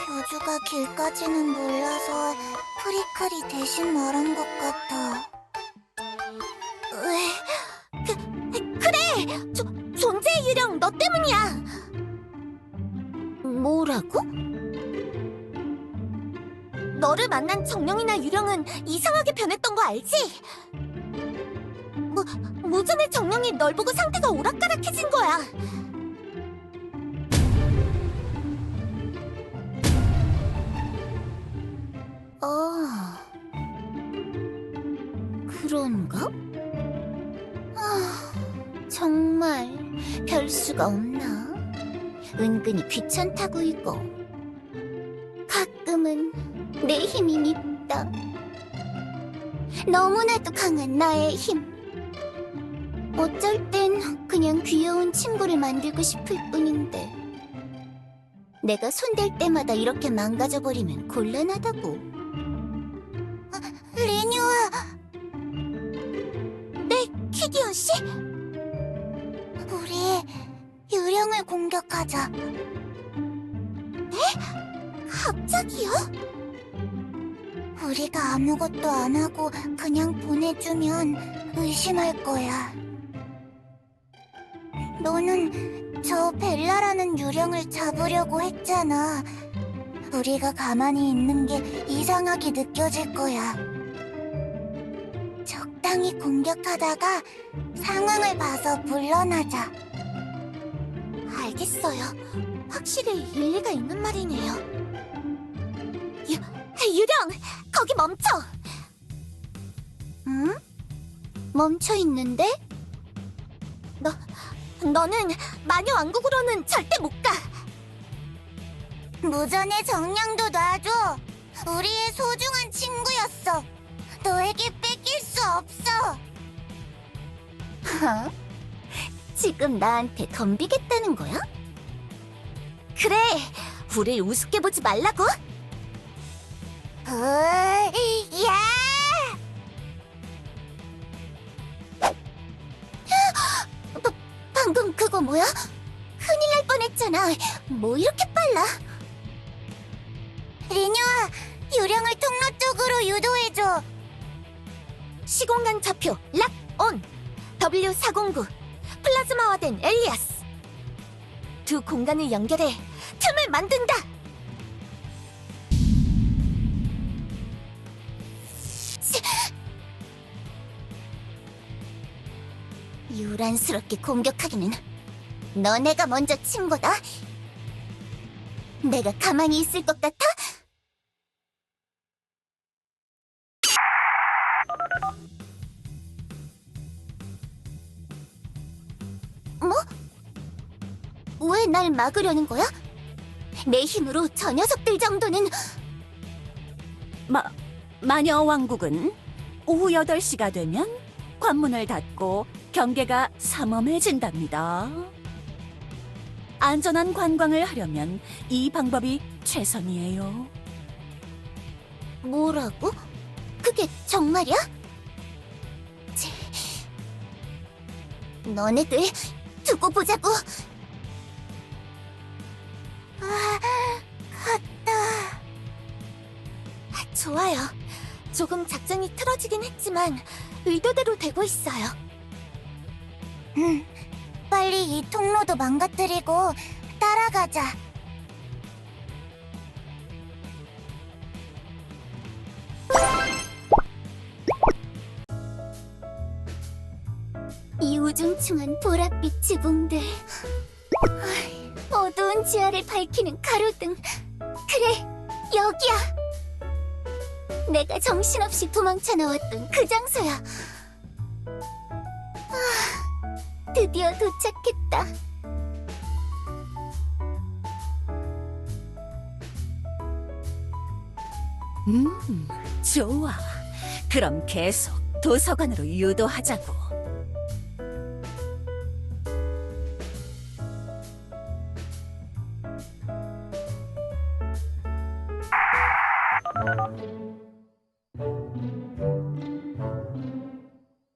교주가 길까지는 몰라서 프리클이 대신 말한 것 같아. 그래! 존재의 유령 너 때문이야! 뭐라고? 너를 만난 정령이나 유령은 이상하게 변했던 거 알지? 무전의 정령이 널 보고 상태가 오락가락해진 거야. 그런가? 정말 별수가 없나? 은근히 귀찮다고 이거. 가끔은 내 힘이 밉다. 너무나도 강한 나의 힘. 어쩔 땐 그냥 귀여운 친구를 만들고 싶을 뿐인데 내가 손댈 때마다 이렇게 망가져버리면 곤란하다고. 리뉴아! 네, 키디언 씨? 우리 유령을 공격하자. 에? 갑자기요? 우리가 아무것도 안 하고 그냥 보내주면 의심할 거야. 너는 저 벨라라는 유령을 잡으려고 했잖아. 우리가 가만히 있는 게 이상하게 느껴질 거야. 유령이 공격하다가 상황을 봐서 물러나자. 알겠어요. 확실히 일리가 있는 말이네요. 유령! 거기 멈춰! 응? 멈춰 있는데? 너는 마녀 왕국으로는 절대 못 가! 무전의 정령도 놔줘! 우리의 소중한 친구였어! 너에게 뺏길 수 없어! 지금 나한테 덤비겠다는 거야? 그래! 우릴 우습게 보지 말라고! 야! 방금 그거 뭐야? 큰일 날 뻔했잖아. 뭐 이렇게 빨라? 리뉴아, 유령을 통로 쪽으로 유도해줘. 시공간 좌표 락 온. W409 플라즈마화된 엘리아스. 두 공간을 연결해 틈을 만든다. 유란스럽게 공격하기는 너네가 먼저 친 거다. 내가 가만히 있을 것 같아? 뭐? 왜 날 막으려는 거야? 내 힘으로 저 녀석들 정도는...
마녀 왕국은 오후 8시가 되면 관문을 닫고 경계가 삼엄해진답니다. 안전한 관광을 하려면 이 방법이 최선이에요.
뭐라고? 그게 정말이야? 너네들 두고 보자고. 갔다. 좋아요. 조금 작전이 틀어지긴 했지만 의도대로 되고 있어요. 빨리 이 통로도 망가뜨리고 따라가자. 이 우중충한 보랏빛 지붕들, 어두운 지하를 밝히는 가로등. 그래, 여기야. 내가 정신없이 도망쳐 나왔던 그 장소야. 드디어 도착했다.
좋아. 그럼 계속 도서관으로 유도하자고.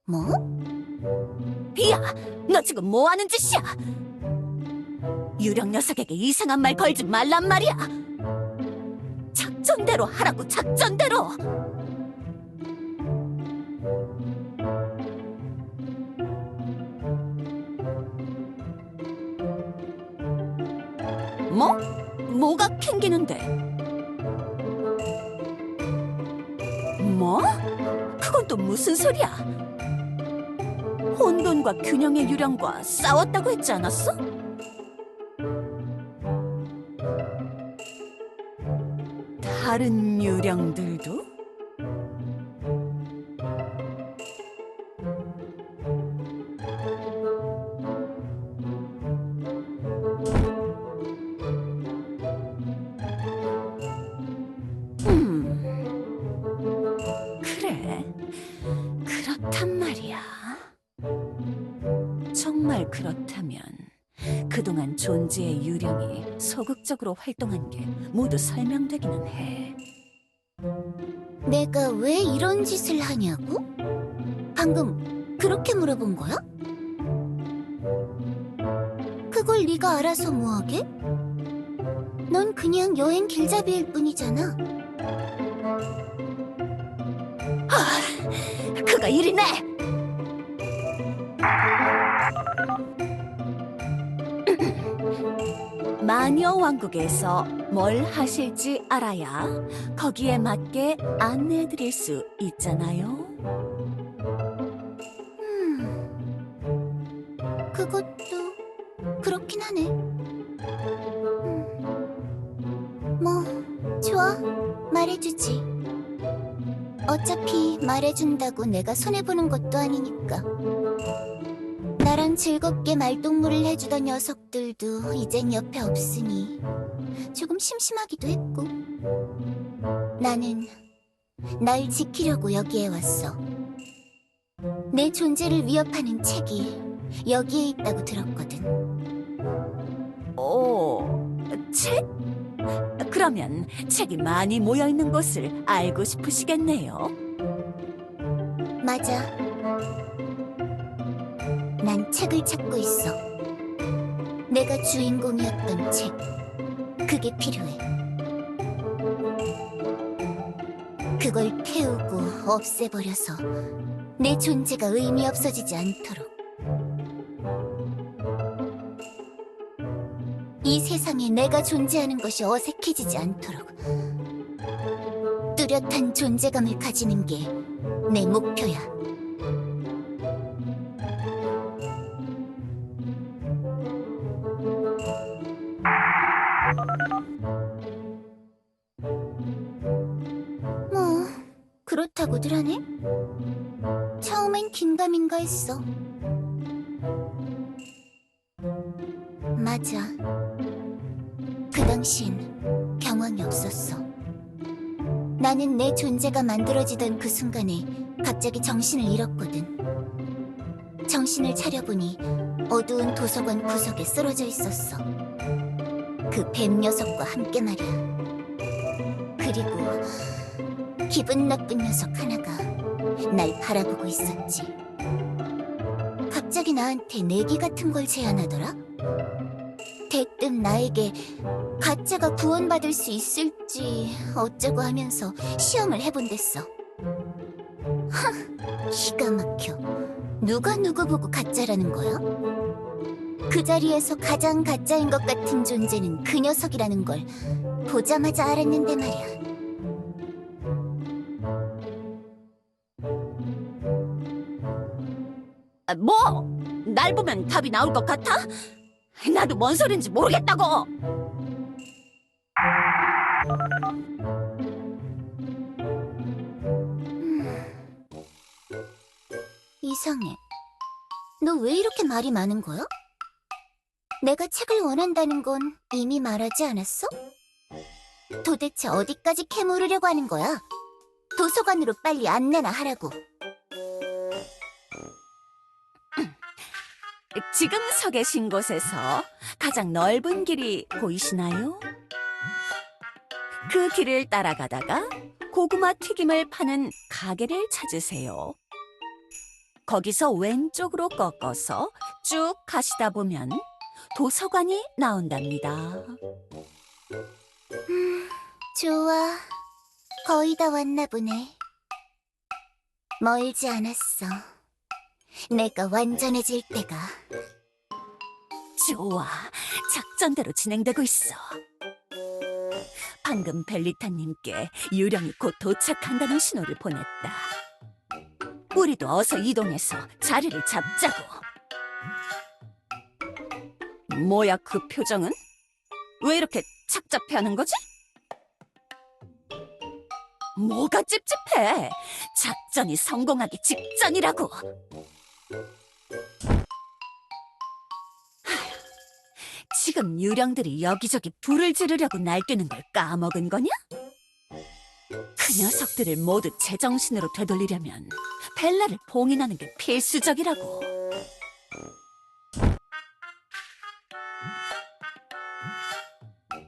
뭐?
야, 너 지금 뭐 하는 짓이야? 유령 녀석에게 이상한 말 걸지 말란 말이야. 작전대로 하라고, 작전대로. 뭐? 뭐가 캥기는데? 뭐? 그건 또 무슨 소리야? 혼돈과 균형의 유령과 싸웠다고 했지 않았어? 다른 유령들도? 그래, 그렇단 말이야. 정말 그렇다면 그동안 존재의 유령이 소극적으로 활동한 게 모두 설명되기는 해.
내가 왜 이런 짓을 하냐고? 방금 그렇게 물어본 거야? 그걸 네가 알아서 뭐하게? 넌 그냥 여행 길잡이일 뿐이잖아.
그가 이리네! 마녀 왕국에서 뭘 하실지 알아야 거기에 맞게 안내해드릴 수 있잖아요.
그것도 그렇긴 하네. 뭐, 좋아. 말해주지. 어차피 말해준다고 내가 손해보는 것도 아니니까. 나랑 즐겁게 말동무를 해주던 녀석들도 이젠 옆에 없으니 조금 심심하기도 했고. 나는 날 지키려고 여기에 왔어. 내 존재를 위협하는 책이 여기에 있다고 들었거든.
책? 그러면 책이 많이 모여있는 곳을 알고 싶으시겠네요.
맞아. 난 책을 찾고 있어. 내가 주인공이었던 책. 그게 필요해. 그걸 태우고 없애버려서 내 존재가 의미 없어지지 않도록. 이 세상에 내가 존재하는 것이 어색해지지 않도록 뚜렷한 존재감을 가지는 게 내 목표야. 뭐 그렇다고들 하네. 처음엔 긴가민가 했어. 맞아. 그 당시엔 경황이 없었어. 나는 내 존재가 만들어지던 그 순간에 갑자기 정신을 잃었거든. 정신을 차려보니 어두운 도서관 구석에 쓰러져 있었어. 그 뱀 녀석과 함께 말이야. 그리고 기분 나쁜 녀석 하나가 날 바라보고 있었지. 갑자기 나한테 내기 같은 걸 제안하더라. 대뜸 나에게 가짜가 구원받을 수 있을지 어쩌고 하면서 시험을 해본댔어. 기가 막혀. 누가 누구 보고 가짜라는 거야? 그 자리에서 가장 가짜인 것 같은 존재는 그 녀석이라는 걸 보자마자 알았는데 말이야.
뭐? 날 보면 답이 나올 것 같아? 나도 뭔 소린지 모르겠다고!
이상해. 너 왜 이렇게 말이 많은 거야? 내가 책을 원한다는 건 이미 말하지 않았어? 도대체 어디까지 캐물으려고 하는 거야? 도서관으로 빨리 안내나 하라고.
지금 서 계신 곳에서 가장 넓은 길이 보이시나요? 그 길을 따라가다가 고구마 튀김을 파는 가게를 찾으세요. 거기서 왼쪽으로 꺾어서 쭉 가시다 보면 도서관이 나온답니다.
좋아. 거의 다 왔나 보네. 멀지 않았어. 내가 완전해질 때가.
좋아, 작전대로 진행되고 있어. 방금 벨리타님께 유령이 곧 도착한다는 신호를 보냈다. 우리도 어서 이동해서 자리를 잡자고. 뭐야, 그 표정은? 왜 이렇게 착잡해하는 거지? 뭐가 찝찝해? 작전이 성공하기 직전이라고. 지금 유령들이 여기저기 불을 지르려고 날뛰는 걸 까먹은 거냐? 그 녀석들을 모두 제정신으로 되돌리려면 벨라를 봉인하는 게 필수적이라고.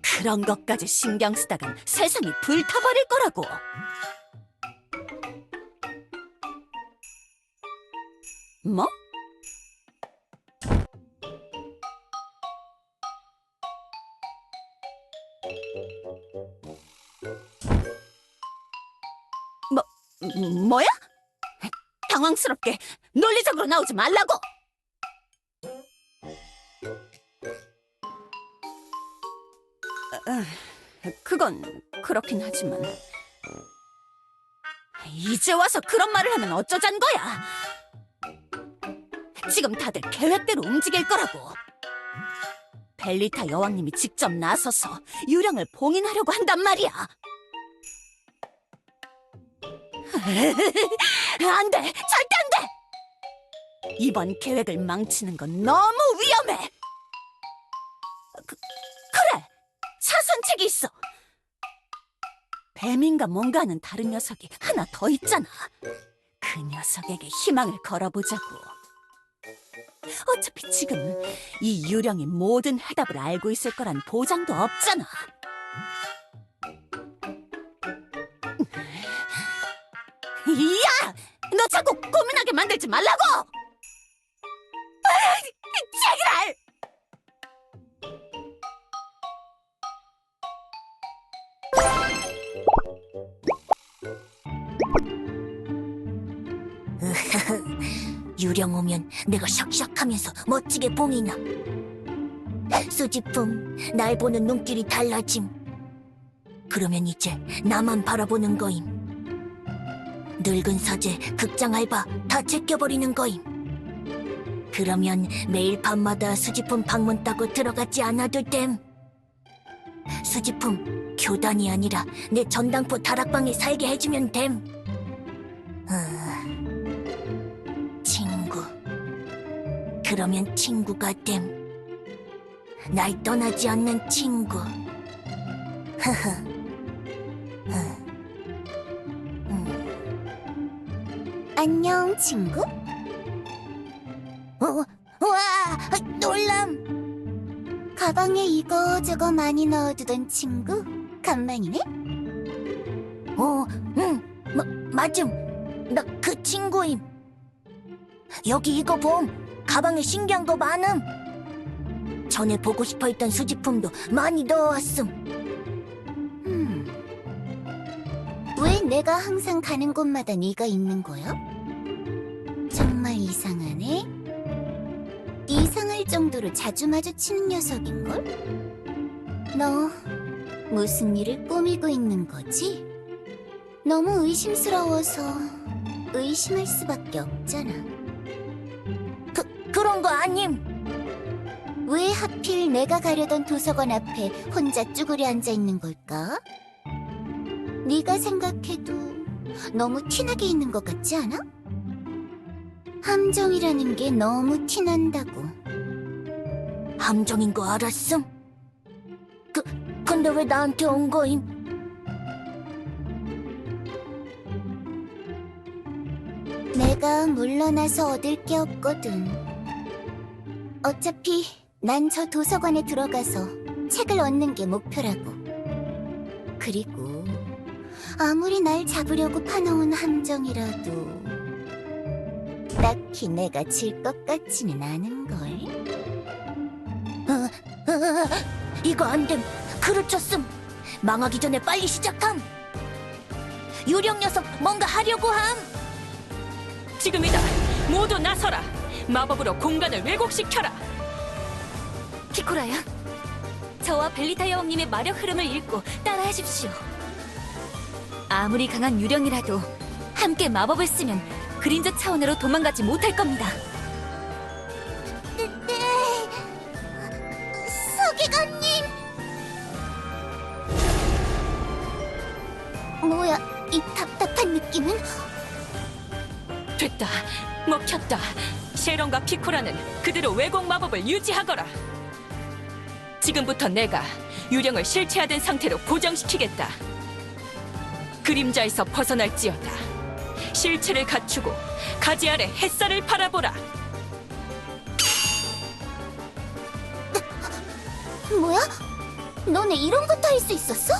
그런 것까지 신경 쓰다간 세상이 불타버릴 거라고. 뭐? 뭐야? 당황스럽게 논리적으로 나오지 말라고! 그건 그렇긴 하지만 이제 와서 그런 말을 하면 어쩌자는 거야? 지금 다들 계획대로 움직일 거라고. 벨리타 여왕님이 직접 나서서 유령을 봉인하려고 한단 말이야. 안 돼! 절대 안 돼! 이번 계획을 망치는 건 너무 위험해! 그래! 차선책이 있어! 뱀인가 뭔가 하는 다른 녀석이 하나 더 있잖아. 그 녀석에게 희망을 걸어보자고. 어차피 지금 이 유령이 모든 해답을 알고 있을 거란 보장도 없잖아. 야! 너 자꾸 고민하게 만들지 말라고! 제기랄! 유령 오면 내가 샥샥하면서 멋지게 봉이나. 수지품, 날 보는 눈길이 달라짐. 그러면 이제 나만 바라보는 거임. 늙은 사제, 극장 알바 다 제껴버리는 거임. 그러면 매일 밤마다 수지품 방문 따고 들어가지 않아도 됨. 수지품, 교단이 아니라 내 전당포 다락방에 살게 해주면 됨. 친구. 그러면 친구가 됨. 날 떠나지 않는 친구. 안녕, 친구? 와, 놀람! 가방에 이거저거 많이 넣어두던 친구? 간만이네? 응, 맞음. 나 그 친구임. 여기 이거 봄. 가방에 신기한 거 많음. 전에 보고 싶어 했던 수집품도 많이 넣어왔음. 왜 내가 항상 가는 곳마다 네가 있는 거야? 정말 이상하네. 이상할 정도로 자주 마주치는 녀석인걸? 너 무슨 일을 꾸미고 있는 거지? 너무 의심스러워서 의심할 수밖에 없잖아. 그런 거 아님. 왜 하필 내가 가려던 도서관 앞에 혼자 쭈그려 앉아 있는 걸까? 네가 생각해도 너무 티나게 있는 것 같지 않아? 함정이라는 게 너무 티난다고. 함정인 거 알았음? 근데 왜 나한테 온 거임? 내가 물러나서 얻을 게 없거든. 어차피 난 저 도서관에 들어가서 책을 얻는 게 목표라고. 그리고 아무리 날 잡으려고 파놓은 함정이라도 딱히 내가 질 것 같지는 않은걸. 이거 안 됨. 그르쳤음. 망하기 전에 빨리 시작함. 유령 녀석 뭔가 하려고 함.
지금이다. 모두 나서라. 마법으로 공간을 왜곡시켜라.
피코라야, 저와 벨리타 여왕님의 마력 흐름을 읽고 따라하십시오. 아무리 강한 유령이라도 함께 마법을 쓰면 그림자 차원으로 도망가지 못할 겁니다. 네. 서기관님! 뭐야, 이 답답한 느낌은?
됐다. 먹혔다. 쉐런과 피코라는 그대로 왜곡 마법을 유지하거라. 지금부터 내가 유령을 실체화된 상태로 고정시키겠다. 그림자에서 벗어날지어다. 실체를 갖추고 가지 아래 햇살을 바라보라.
뭐야? 너네 이런 것도 할 수 있었어?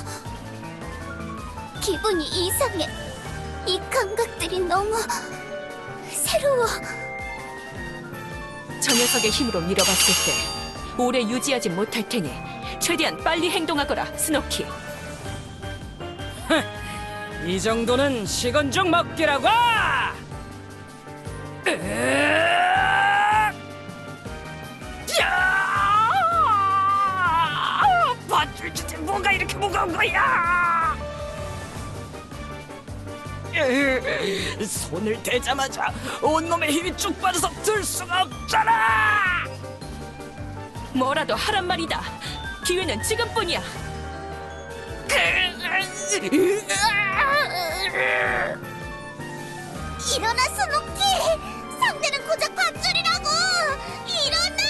기분이 이상해. 이 감각들이 너무 새로워.
저 녀석의 힘으로 밀어봤을 때 오래 유지하지 못할 테니 최대한 빨리 행동하거라, 스노키.
이 정도는 식은죽 먹기라고! 밧줄 주제 뭐가 이렇게 무거운 거야? 손을 대자마자 온몸에 힘이 쭉 빠져서 들 수가 없잖아.
뭐라도 하란 말이다. 기회는 지금뿐이야.
일어나, 스노키! 상대는 고작 밧줄이라고! 일어나!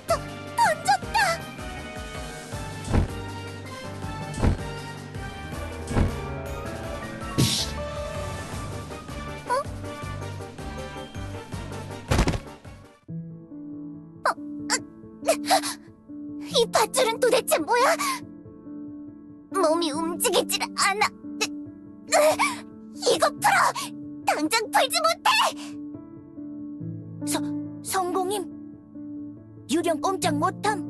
던졌다! 이 밧줄은 도대체 뭐야? 몸이 움직이질 않아. 이거 풀어! 당장 풀지 못해! 성공임? 유령 꼼짝 못함?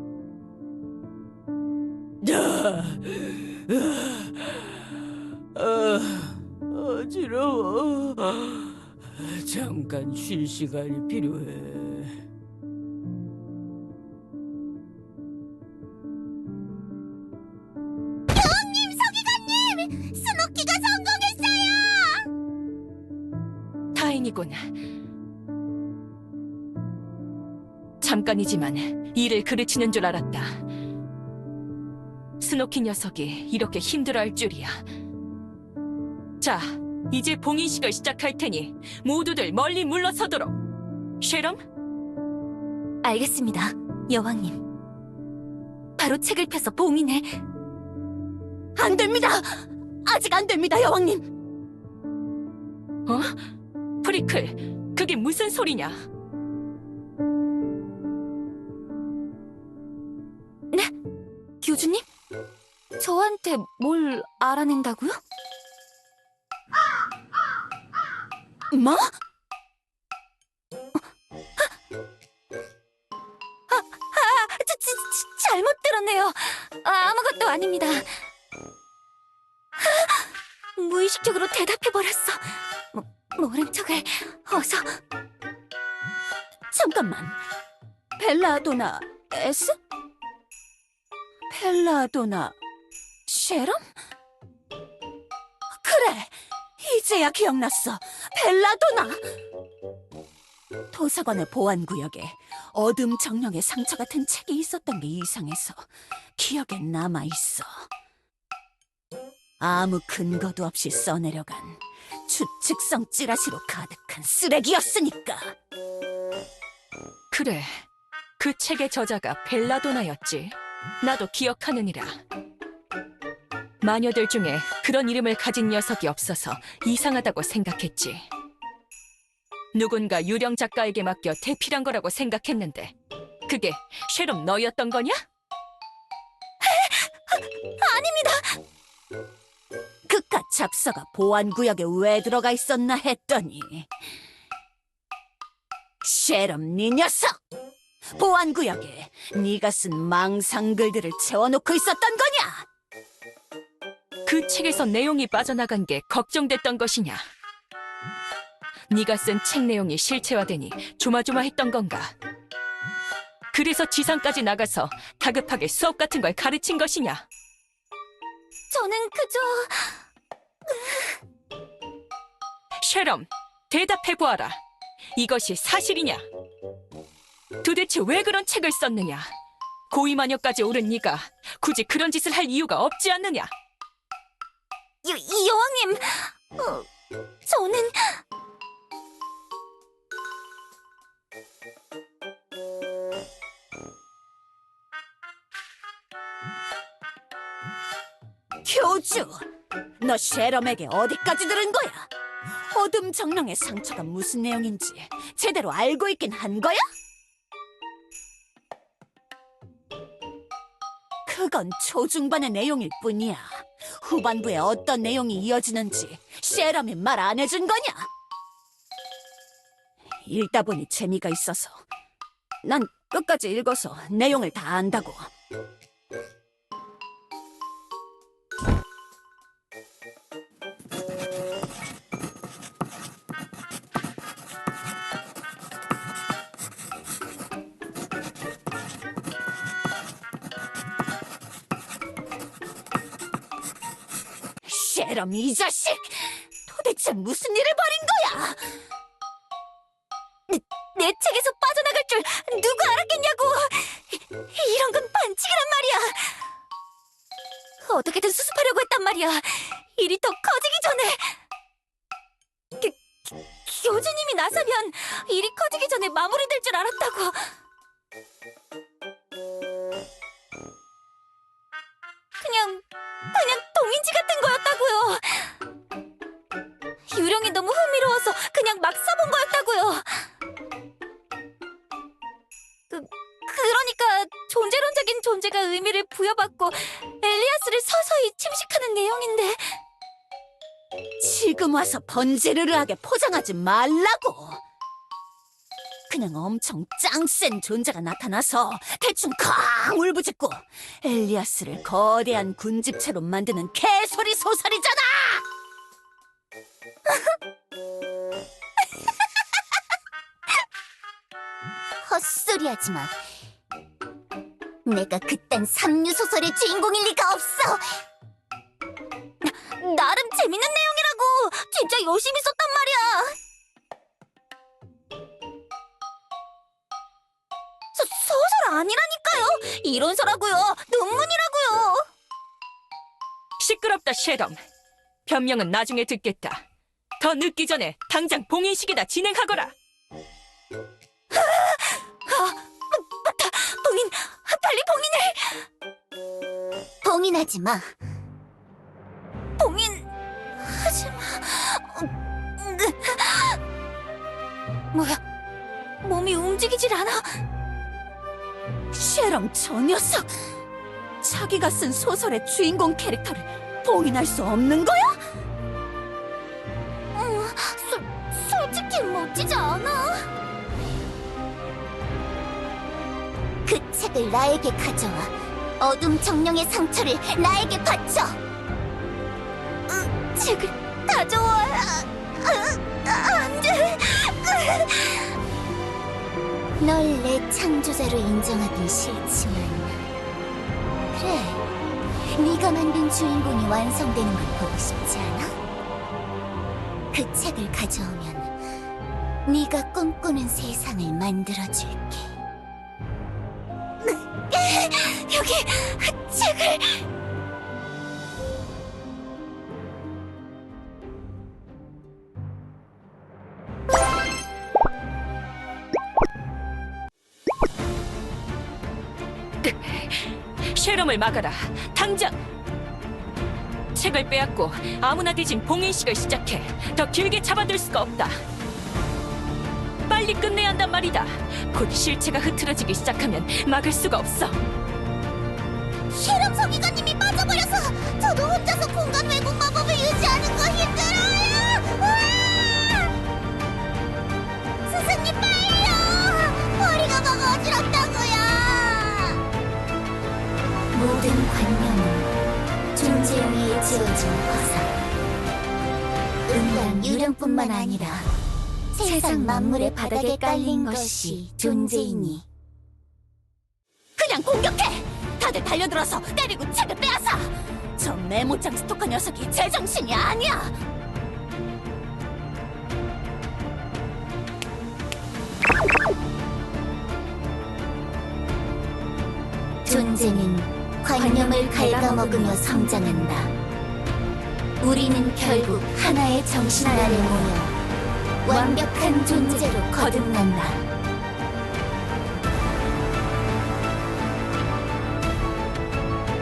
어지러워. 잠깐 쉴 시간이 필요해.
서기관님! 스노키가 성공했어요!
다행이군. 잠깐이지만 일을 그르치는 줄 알았다. 스노키 녀석이 이렇게 힘들어할 줄이야. 자, 이제 봉인식을 시작할 테니 모두들 멀리 물러서도록. 쉐럼?
알겠습니다, 여왕님. 바로 책을 펴서 봉인해. 안 됩니다! 아직 안 됩니다, 여왕님!
어? 프리클, 그게 무슨 소리냐?
네? 교주님? 저한테 뭘 알아낸다고요? 뭐? 잘못 들었네요. 아무것도 아닙니다. 무의식적으로 대답해버렸어. 모른 척을 어서.
잠깐만. 벨라도나 S? 벨라도나 쉐럼? 그래! 이제야 기억났어. 벨라도나! 도서관의 보안구역에 어둠 정령의 상처 같은 책이 있었던 게 이상해서 기억에 남아있어. 아무 근거도 없이 써내려간 추측성 찌라시로 가득한 쓰레기였으니까.
그래, 그 책의 저자가 벨라도나였지. 나도 기억하느니라. 마녀들 중에 그런 이름을 가진 녀석이 없어서 이상하다고 생각했지. 누군가 유령 작가에게 맡겨 대필한 거라고 생각했는데 그게 쉐럼 너였던 거냐?
그깟 잡서가 보안구역에 왜 들어가 있었나 했더니 쉐럼 네 녀석! 보안구역에 네가 쓴 망상글들을 채워놓고 있었던 거냐?
그 책에서 내용이 빠져나간 게 걱정됐던 것이냐? 네가 쓴 책 내용이 실체화되니 조마조마했던 건가? 그래서 지상까지 나가서 다급하게 수업 같은 걸 가르친 것이냐?
저는 그저...
쉐럼, 대답해보아라. 이것이 사실이냐? 도대체 왜 그런 책을 썼느냐? 고위마녀까지 오른 네가 굳이 그런 짓을 할 이유가 없지 않느냐?
여왕님... 저는...
교주! 너 쉐럼에게 어디까지 들은 거야? 어둠 정령의 상처가 무슨 내용인지 제대로 알고 있긴 한 거야? 그건 초중반의 내용일 뿐이야. 후반부에 어떤 내용이 이어지는지 쉐럼이 말 안 해준 거냐? 읽다 보니 재미가 있어서 난 끝까지 읽어서 내용을 다 안다고. 쉐럼 이 자식! 도대체 무슨 일을 벌인 거야? 내 책에서 빠져나갈 줄 누가 알았겠냐고! 이런 건 반칙이란 말이야! 어떻게든 수습하려고 했단 말이야! 일이 더 커지기 전에! 교주님이 나서면 일이 커지기 전에 마무리될 줄 알았다고! 그냥 동인지 같은 거였다고요! 유령이 너무 흥미로워서 그냥 막 써본 거였다고요! 그러니까 존재론적인 존재가 의미를 부여받고 엘리아스를 서서히 침식하는 내용인데 지금 와서 번지르르하게 포장하지 말라고! 그냥 엄청 짱센 존재가 나타나서 대충 쾅 울부짖고 엘리아스를 거대한 군집체로 만드는 개소리 소설이잖아!
헛소리하지 마. 내가 그딴 삼류소설의 주인공일 리가 없어.
나름 재밌는 내용이라고! 진짜 열심히 썼단 말이야! 소설 아니라니까요! 이론서라고요! 논문이라고요!
시끄럽다, 쉐럼. 변명은 나중에 듣겠다. 더 늦기 전에 당장 봉인식이나 진행하거라.
맞다! 봉인! 빨리 봉인을!
봉인하지 마.
봉인! 하지 마... 뭐야? 몸이 움직이질 않아? 쉐럼 저 녀석! 자기가 쓴 소설의 주인공 캐릭터를 봉인할 수 없는 거야? 솔직히 멋지지 않아.
그 책을 나에게 가져와. 어둠 정령의 상처를 나에게 바쳐.
책을 가져와야... 안 돼!
널 내 창조자로 인정하긴 싫지만 그래, 네가 만든 주인공이 완성되는 걸 보고 싶지 않아? 그 책을 가져오면 네가 꿈꾸는 세상을 만들어줄게.
여기 책을...
쉐럼을 막아라. 당장! 책을 빼앗고 아무나 뒤진 봉인식을 시작해. 더 길게 잡아둘 수가 없다. 빨리 끝내야 한단 말이다. 곧 실체가 흐트러지기 시작하면 막을 수가 없어.
쉐럼 서기관님이 빠져버려서 저도 혼자서 공간 왜곡 마법을 유지하는 거 힘들어요. 스승님 빨리요. 머리가 막 어지럽다고요. 모든 관념은 존재 위에 지어진 화상. 은단 유령뿐만 아니라 세상 만물의 바닥에 깔린 것이 존재이니.
그냥 공격해! 다들 달려들어서 때리고 책을 빼앗아! 저 메모장 스토커 녀석이 제정신이 아니야!
존재는 관념을 갉아먹으며 성장한다. 우리는 결국 하나의 정신 아래 모여 완벽한 존재로 거듭난다.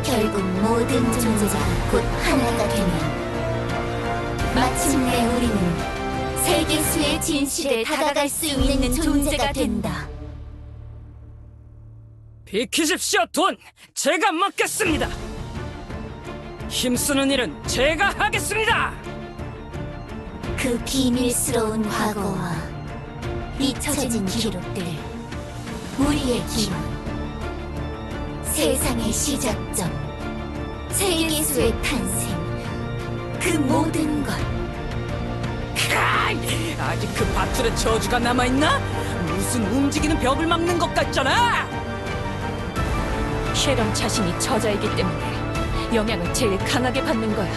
결국 모든 존재가 곧 하나가 되면 마침내 우리는 세계수의 진실에 다가갈 수 있는 존재가 된다.
비키십시오, 돈! 제가 먹겠습니다! 힘쓰는 일은 제가 하겠습니다!
그 비밀스러운 과거와 잊혀진 기록들, 우리의 기원, 세상의 시작점, 세계수의 탄생, 그 모든 것.
아직 그 밧줄에 저주가 남아있나? 무슨 움직이는 벽을 막는 것 같잖아!
쉐럼 자신이 저자이기 때문에 영향을 제일 강하게 받는 거야.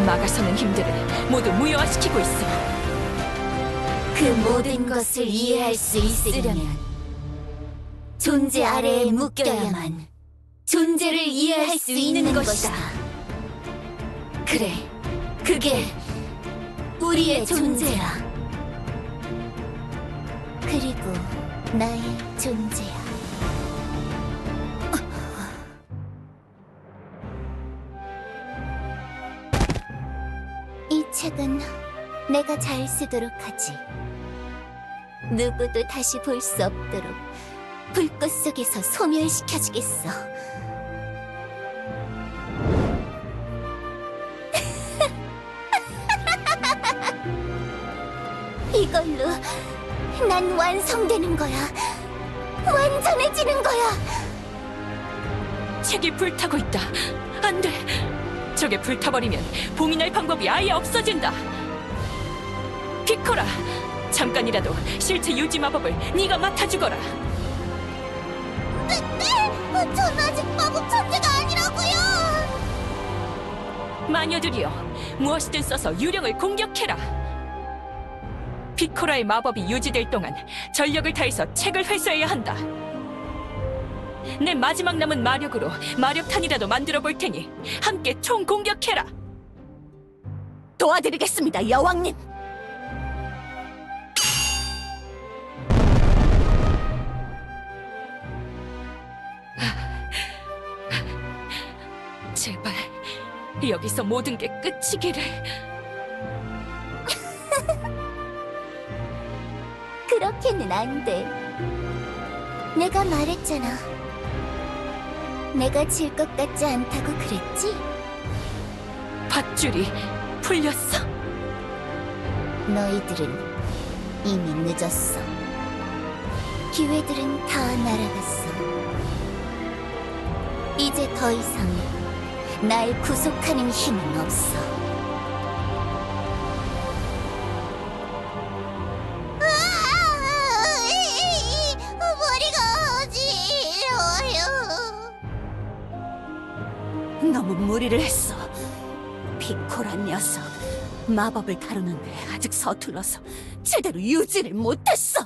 막아서는 힘들을 모두 무효화시키고 있어.
그 모든 것을 이해할 수 있으려면 존재 아래에 묶여야만 존재를 이해할 수 있는 것이다. 그래, 그게 우리의 존재야. 그리고 나의 존재야. 이 책은 내가 잘 쓰도록 하지. 누구도 다시 볼 수 없도록 불꽃 속에서 소멸시켜주겠어. 이걸로 난 완성되는 거야. 완전해지는 거야.
책이 불타고 있다. 안 돼. 저게 불타버리면 봉인할 방법이 아예 없어진다. 피코라, 잠깐이라도 실체 유지 마법을 네가 맡아주거라.
전 아직 마법 천재가 아니라고요.
마녀들이여, 무엇이든 써서 유령을 공격해라. 피코라의 마법이 유지될 동안 전력을 다해서 책을 회수해야 한다. 내 마지막 남은 마력으로 마력탄이라도 만들어 볼 테니 함께 총 공격해라.
도와드리겠습니다, 여왕님.
제발 여기서 모든 게 끝이기를.
그렇게는 안 돼. 내가 말했잖아. 내가 질 것 같지 않다고 그랬지?
밧줄이 풀렸어.
너희들은 이미 늦었어. 기회들은 다 날아갔어. 이제 더 이상 날 구속하는 힘은 없어. 머리가 어지러워요.
너무 무리를 했어. 피코란 녀석, 마법을 다루는데 아직 서툴러서 제대로 유지를 못했어.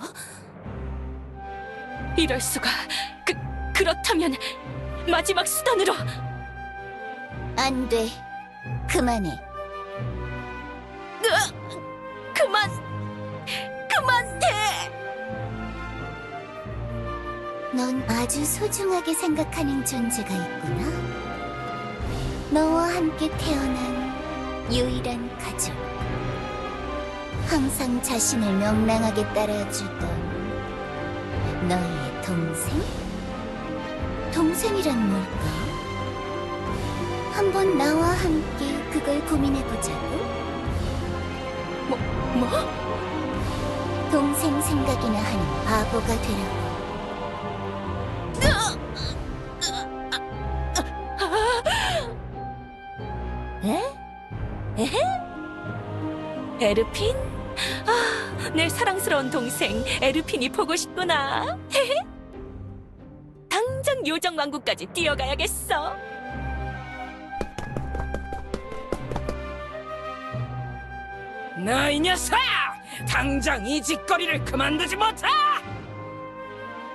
이럴 수가. 그렇다면 마지막 수단으로.
안 돼. 그만해.
그만해.
넌 아주 소중하게 생각하는 존재가 있구나. 너와 함께 태어난 유일한 가족. 항상 자신을 명랑하게 따라주던 너의 동생? 동생이란 뭘까? 한번 나와 함께 그걸 고민해보자고.
뭐?
동생 생각이나 하는 바보가 되라고.
에르핀? 아, 내 사랑스러운 동생 에르핀이 보고 싶구나. 당장 요정왕국까지 뛰어가야겠어.
너 이 녀석! 당장 이 짓거리를 그만두지 못해!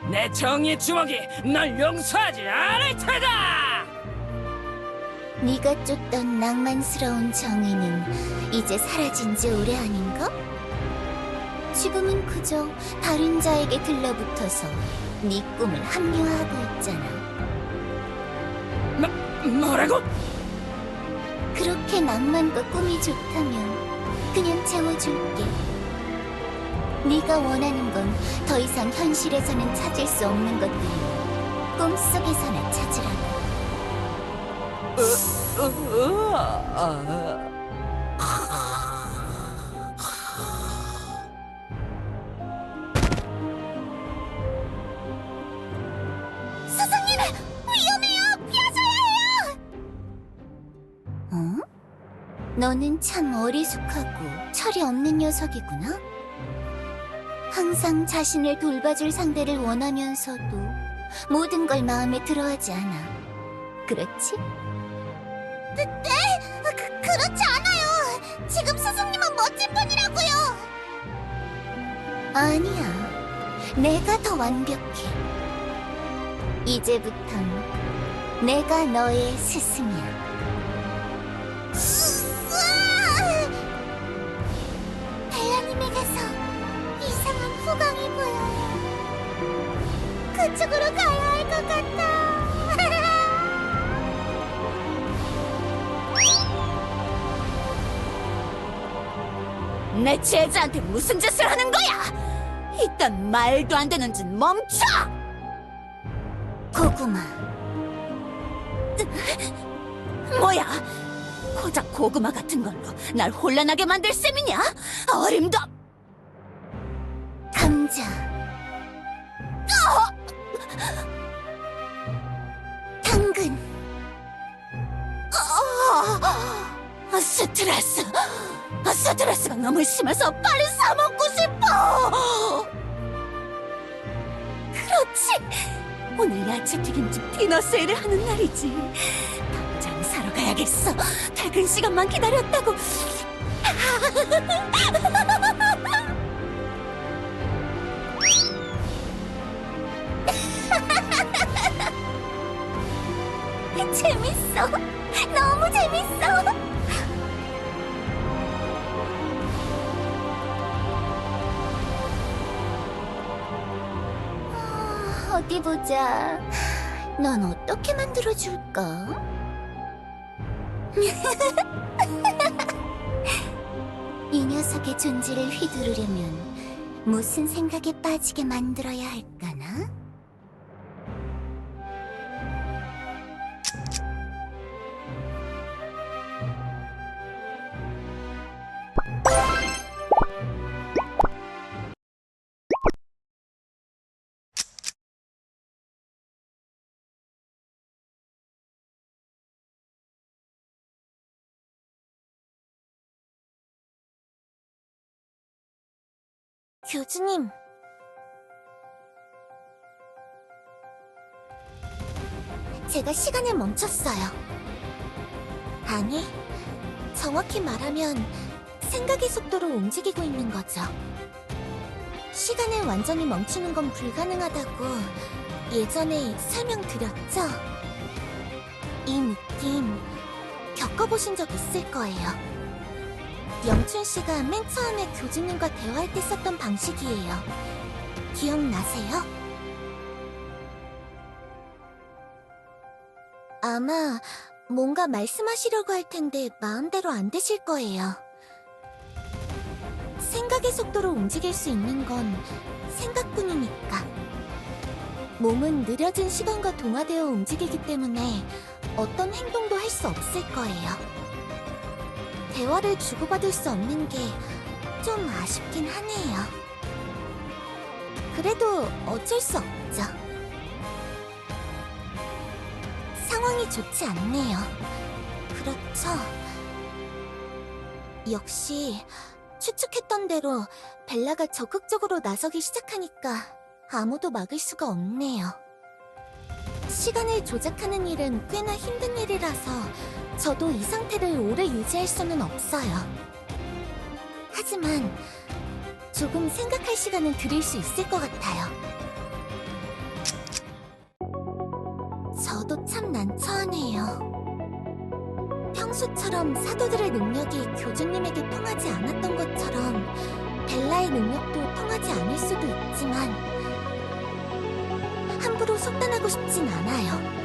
내 정의의 주먹이 널 용서하지 않을 테다!
네가 쫓던 낭만스러운 정의는 이제 사라진 지 오래 아닌가? 지금은 그저 다른 자에게 들러붙어서 네 꿈을 합리화하고 있잖아.
뭐라고?
그렇게 낭만과 꿈이 좋다면 그냥 채워줄게. 네가 원하는 건 더 이상 현실에서는 찾을 수 없는 것들이니 꿈속에서나 찾으라고. 스승님! 위험해요! 피하셔야 해요! 어? 너는 참 어리숙하고 철이 없는 녀석이구나. 항상 자신을 돌봐줄 상대를 원하면서도 모든 걸 마음에 들어하지 않아. 그렇지? 네? 그렇지 않아요! 멋진 분이라고요! 아니야. 내가 더 완벽해. 이제부턴 내가 너의 스승이야. 벨라님에게서 이상한 후광이 보여요. 그쪽으로 가야 할 것 같아.
내 제자한테 무슨 짓을 하는 거야? 이딴 말도 안 되는 짓 멈춰!
고구마.
뭐야? 고작 고구마 같은 걸로 날 혼란하게 만들 셈이냐? 어림도 없...
감자. 당근.
스트레스가 너무 심해서 빨리 사 먹고 싶어. 그렇지. 오늘 야채 튀김집 디너 세일을 하는 날이지. 당장 사러 가야겠어. 퇴근 시간만 기다렸다고.
재밌어. 너무 재밌어. 어디 보자. 넌 어떻게 만들어줄까? 이 녀석의 존재를 휘두르려면 무슨 생각에 빠지게 만들어야 할까나? 교주님. 제가 시간을 멈췄어요. 아니, 정확히 말하면 생각의 속도로 움직이고 있는 거죠. 시간을 완전히 멈추는 건 불가능하다고 예전에 설명드렸죠? 이 느낌 겪어보신 적 있을 거예요. 영춘 씨가 맨 처음에 교주님과 대화할 때 썼던 방식이에요. 기억나세요? 아마 뭔가 말씀하시려고 할 텐데 마음대로 안 되실 거예요. 생각의 속도로 움직일 수 있는 건 생각뿐이니까. 몸은 느려진 시간과 동화되어 움직이기 때문에 어떤 행동도 할 수 없을 거예요. 대화를 주고받을 수 없는 게 좀 아쉽긴 하네요. 그래도 어쩔 수 없죠. 상황이 좋지 않네요. 그렇죠? 역시 추측했던 대로 벨라가 적극적으로 나서기 시작하니까 아무도 막을 수가 없네요. 시간을 조작하는 일은 꽤나 힘든 일이라서 저도 이 상태를 오래 유지할 수는 없어요. 하지만 조금 생각할 시간은 드릴 수 있을 것 같아요. 저도 참 난처하네요. 평소처럼 사도들의 능력이 교주님에게 통하지 않았던 것처럼 벨라의 능력도 통하지 않을 수도 있지만 함부로 속단하고 싶진 않아요.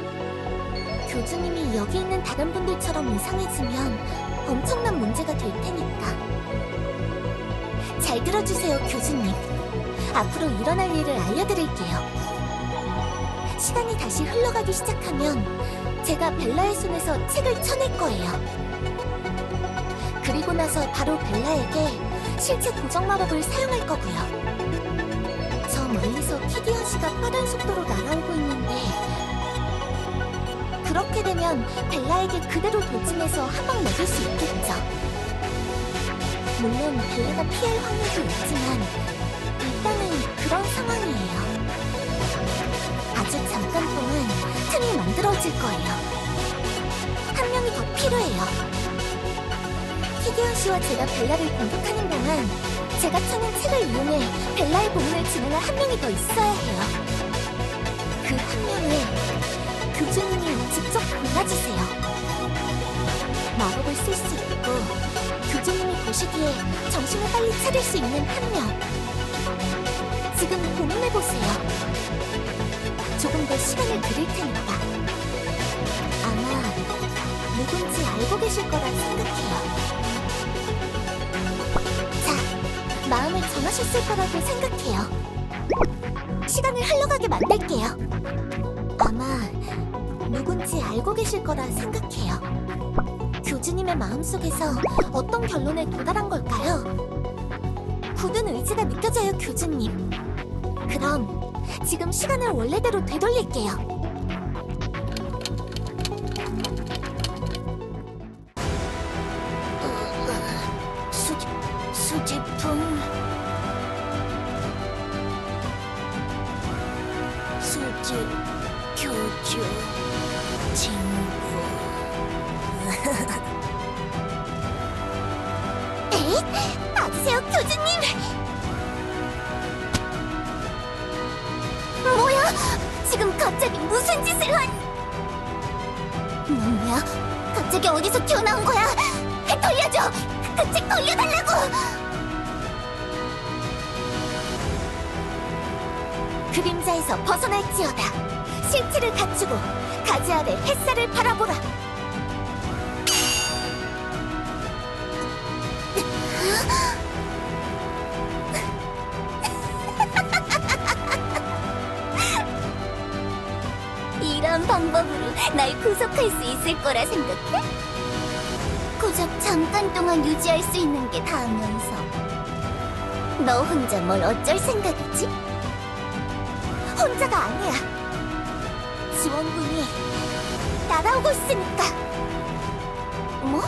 교주님이 여기 있는 다른 분들처럼 이상해지면 엄청난 문제가 될 테니까. 잘 들어주세요, 교주님. 앞으로 일어날 일을 알려드릴게요. 시간이 다시 흘러가기 시작하면 제가 벨라의 손에서 책을 쳐낼 거예요. 그리고 나서 바로 벨라에게 실체 고정 마법을 사용할 거고요. 저 멀리서 키디언 씨가 빠른 속도로 날아오고 있는데 그렇게 되면 벨라에게 그대로 돌진해서 한 방 먹일 수 있겠죠. 물론 벨라가 피할 확률도 있지만 일단은 그런 상황이에요. 아주 잠깐 동안 틈이 만들어질 거예요. 한 명이 더 필요해요. 희기현 씨와 제가 벨라를 공격하는 동안 제가 찾는 책을 이용해 벨라의 복문을 진행할 한 명이 더 있어야 해요. 그 한 명을 교주님이 직접 골라주세요. 마법을 쓸 수 있고 교주님이 보시기에 정신을 빨리 차릴 수 있는 한 명. 지금 고민해보세요. 조금 더 시간을 드릴 테니까. 아마 누군지 알고 계실 거라 생각해요. 자, 마음을 정하셨을 거라고 생각해요. 시간을 흘러가게 만들게요. 아마 누군지 알고 계실 거라 생각해요. 교주님의 마음속에서 어떤 결론에 도달한 걸까요? 굳은 의지가 느껴져요, 교주님. 그럼 지금 시간을 원래대로 되돌릴게요. 수지품 수지 교주 친구. 에잇, 받으세요, 교주님. 뭐야? 지금 갑자기 무슨 짓을 한? 뭐야? 갑자기 어디서 튀어나온 거야? 돌려줘! 그 책 돌려달라고! 그림자에서 벗어날지어다. 실체를 갖추고 가지 아래 햇살을 바라보라. 이런 방법으로 날 구속할 수 있을 거라 생각해? 고작 잠깐 동안 유지할 수 있는 게 다면서 너 혼자 뭘 어쩔 생각이지? 혼자가 아니야. 지원군이 날아오고 있으니까. 뭐?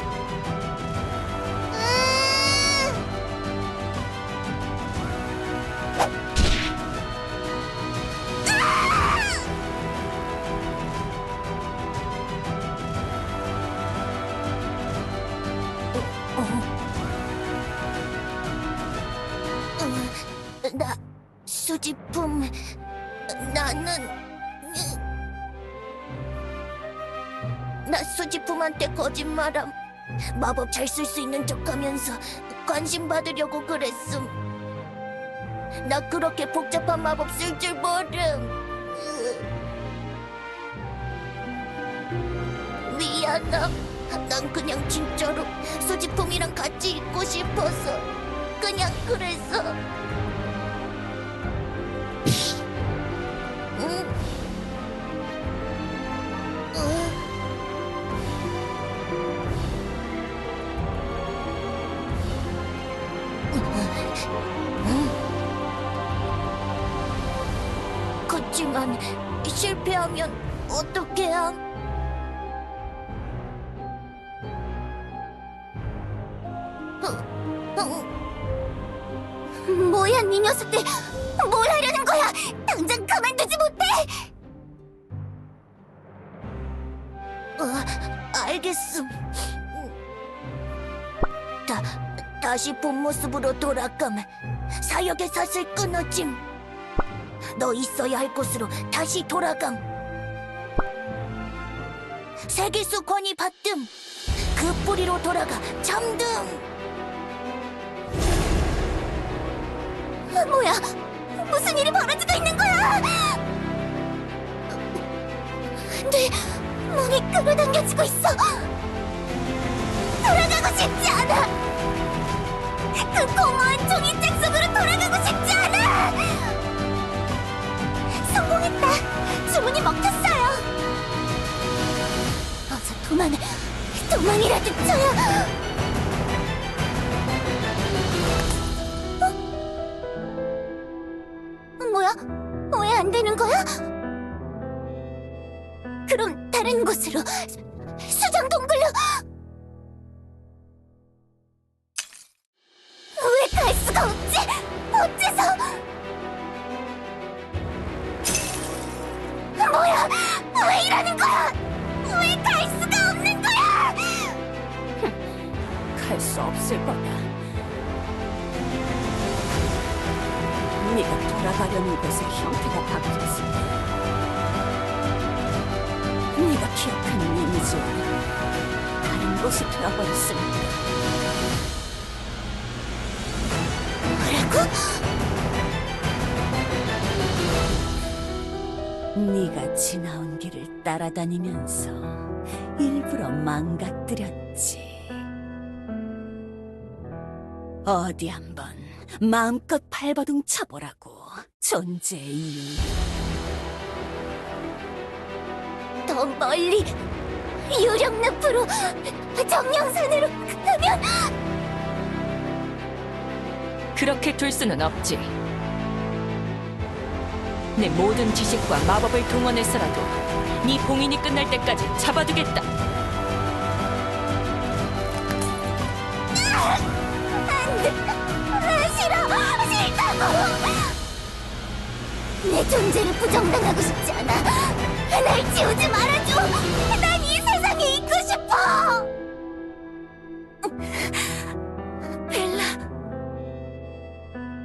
나 수지품. 나 수지품한테 거짓말함. 마법 잘 쓸 수 있는 척하면서 관심 받으려고 그랬음. 나 그렇게 복잡한 마법 쓸 줄 모름. 미안함. 난 그냥 진짜로 수지품이랑 같이 있고 싶어서 그냥 그래서. 그치만 실패하면 어떻게 함? 뭐야, 네 녀석들! 뭘 하려는 거야! 당장 가만두지 못해! 알겠음. 다시 본 모습으로 돌아감. 사역의 삿을 끊어짐. 너 있어야 할 곳으로 다시 돌아감. 세계수 권위 받듬. 그 뿌리로 돌아가 잠듦. 뭐야? 무슨 일이 벌어지고 있는 거야? 내 몸이 끌어당겨지고 있어. 돌아가고 싶지 않아. 그 공허한 종이책 속으로 돌아가고 싶지 않아. 성공했다. 주문이 먹혔어요. 어서 도망이라도 쳐요. 뭐야? 왜 안 되는 거야? 그럼 다른 곳으로, 수정 동굴로. 왜 갈 수가 없지? 어째서? 뭐야? 왜 이러는 거야? 왜 갈 수가 없는 거야?
갈 수 없을 거다. 네가 돌아가려는 곳의 형태가 바뀌었을 때 네가 기억하는 이미지와는 다른 곳이 되어버렸습니다.
뭐라고?
네가 지나온 길을 따라다니면서 일부러 망가뜨렸지. 어디 한번 마음껏 발버둥 쳐보라고, 존재의 이유.
더 멀리 유령늪으로 정령산으로 가면
그렇게 둘 수는 없지. 내 모든 지식과 마법을 동원해서라도 네 봉인이 끝날 때까지 잡아두겠다.
안돼. 싫다고. 내 존재를 부정당하고 싶지 않아. 날 지우지 말아줘. 난 이 세상에 있고 싶어. 벨라,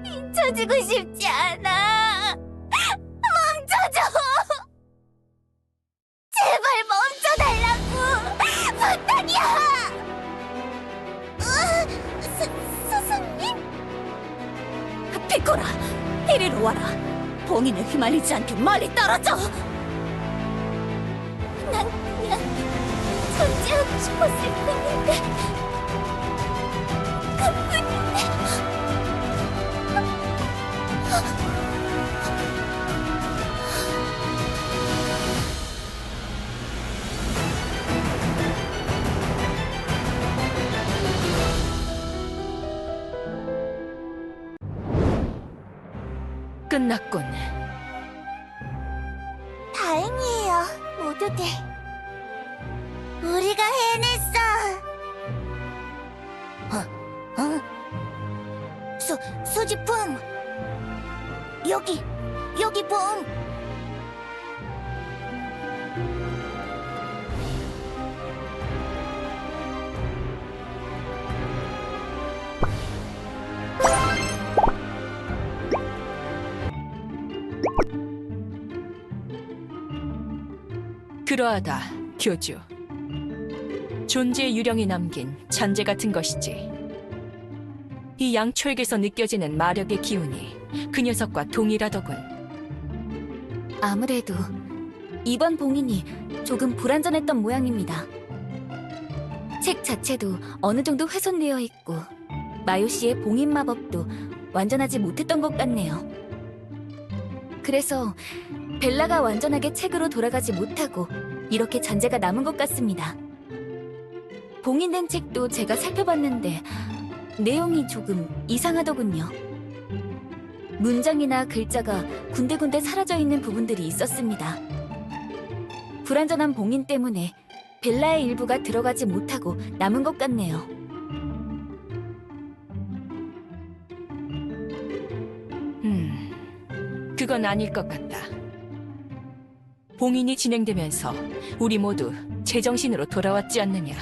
잊혀지고 싶지 않아. 멈춰줘. 제발 멈춰달라고. 부탁이야. 스승님?
피코라, 이리로 와라. 봉인에 휘말리지 않게 멀리 떨어져.
난 그냥 존재하고 싶었을 뿐인데. 그뿐인데.
끝났군.
다행이에요, 모두들. 우리가 해냈어. 수지풍. 여기 봄.
그러하다, 교주. 존재의 유령이 남긴 잔재 같은 것이지. 이 양초에게서 느껴지는 마력의 기운이 그 녀석과 동일하더군.
아무래도 이번 봉인이 조금 불완전했던 모양입니다. 책 자체도 어느 정도 훼손되어 있고 마요 씨의 봉인 마법도 완전하지 못했던 것 같네요. 그래서 벨라가 완전하게 책으로 돌아가지 못하고 이렇게 잔재가 남은 것 같습니다. 봉인된 책도 제가 살펴봤는데 내용이 조금 이상하더군요. 문장이나 글자가 군데군데 사라져 있는 부분들이 있었습니다. 불완전한 봉인 때문에 벨라의 일부가 들어가지 못하고 남은 것 같네요.
그건 아닐 것 같다. 봉인이 진행되면서 우리 모두 제정신으로 돌아왔지 않느냐.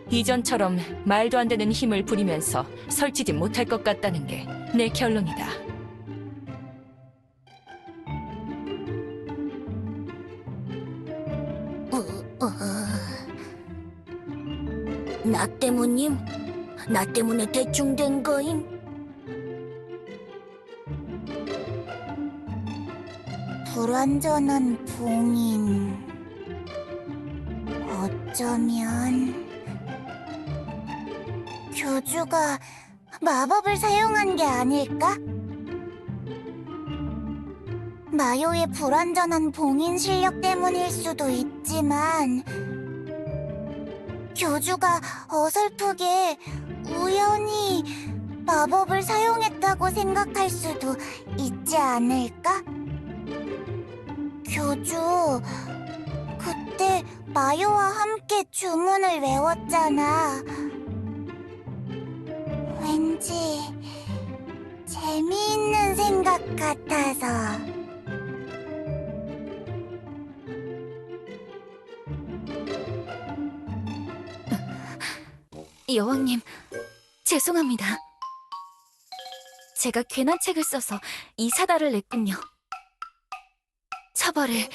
이전처럼 말도 안 되는 힘을 부리면서 설치지 못할 것 같다는 게 내 결론이다.
나 때문임? 나 때문에 대충 된 거임? 불완전한 봉인. 어쩌면 교주가 마법을 사용한 게 아닐까? 마요의 불완전한 봉인 실력 때문일 수도 있지만 교주가 어설프게 우연히 마법을 사용했다고 생각할 수도 있지 않을까? 교주, 그때 마요와 함께 주문을 외웠잖아. 왠지 재미있는 생각 같아서. 여왕님, 죄송합니다. 제가 괜한 책을 써서 이 사달을 냈군요. 처벌을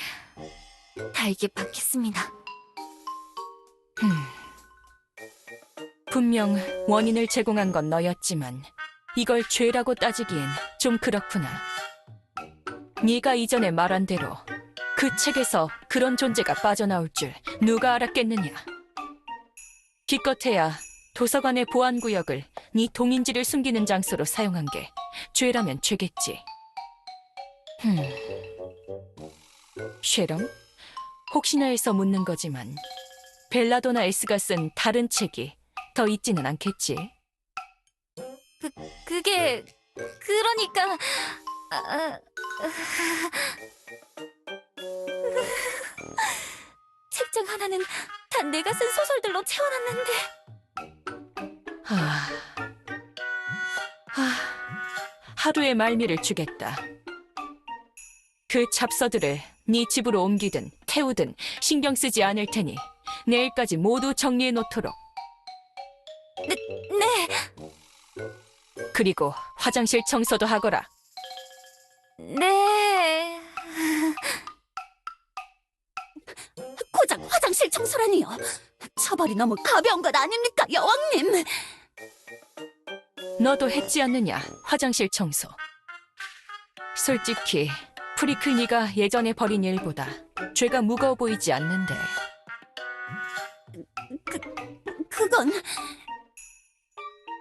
달게 받겠습니다.
분명 원인을 제공한 건 너였지만 이걸 죄라고 따지기엔 좀 그렇구나. 네가 이전에 말한 대로 그 책에서 그런 존재가 빠져나올 줄 누가 알았겠느냐. 기껏해야 도서관의 보안구역을 네 동인지를 숨기는 장소로 사용한 게 죄라면 죄겠지. 쉐럼? 혹시나 해서 묻는 거지만 벨라도나 에스가 쓴 다른 책이 더 있지는 않겠지?
그게... 그러니까... 책장 하나는 다 내가 쓴 소설들로 채워놨는데...
하루의 말미를 주겠다. 그 잡서들을 네 집으로 옮기든 태우든 신경 쓰지 않을 테니 내일까지 모두 정리해 놓도록.
네,
그리고 화장실 청소도 하거라.
네...
고작 화장실 청소라니요. 처벌이 너무 가벼운 것 아닙니까, 여왕님?
너도 했지 않느냐, 화장실 청소. 솔직히 프리클니가 예전에 벌인 일보다 죄가 무거워 보이지 않는데.
그건...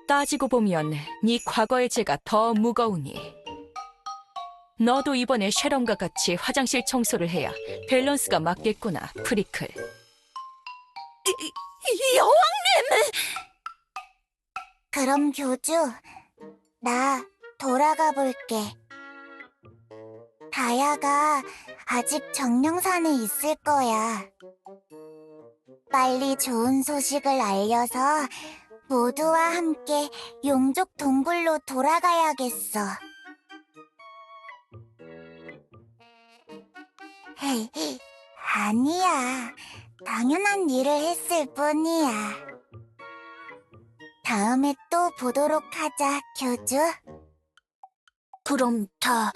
따지고 보면 네 과거의 죄가 더 무거우니. 너도 이번에 쉐럼과 같이 화장실 청소를 해야 밸런스가 맞겠구나, 프리클.
여왕님!
그럼 교주, 나 돌아가 볼게. 다야가 아직 정령산에 있을 거야. 빨리 좋은 소식을 알려서 모두와 함께 용족 동굴로 돌아가야겠어. 헤이, 아니야. 당연한 일을 했을 뿐이야. 다음에 또 보도록 하자, 교주. 그럼 다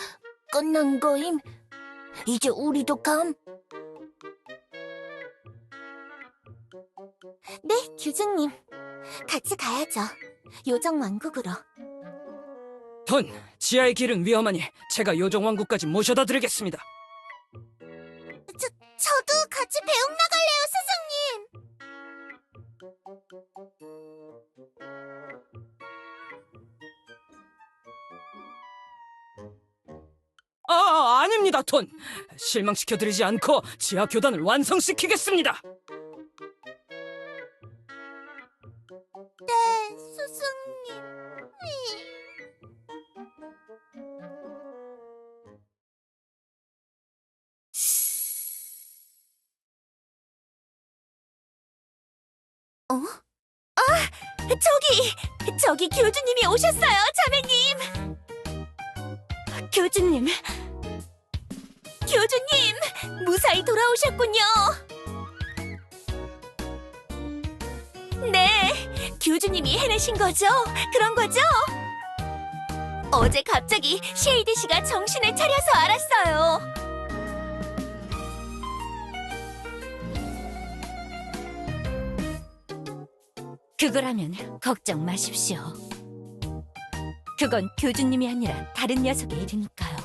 끝난 거임? 이제 우리도 감? 네, 교주님. 같이 가야죠. 요정 왕국으로.
돈, 지하의 길은 위험하니 제가 요정 왕국까지 모셔다 드리겠습니다.
저도 같이 배웅 나갈래요, 스승님.
아닙니다, 돈. 실망시켜드리지 않고 지하 교단을 완성시키겠습니다.
네, 스승님. 저기 교주님이 오셨어요, 자매님. 교주님, 무사히 돌아오셨군요. 네, 교주님이 해내신 거죠? 그런 거죠? 어제 갑자기 쉐이드 씨가 정신을 차려서 알았어요. 그거라면 걱정 마십시오. 그건 교주님이 아니라 다른 녀석의 일이니까요.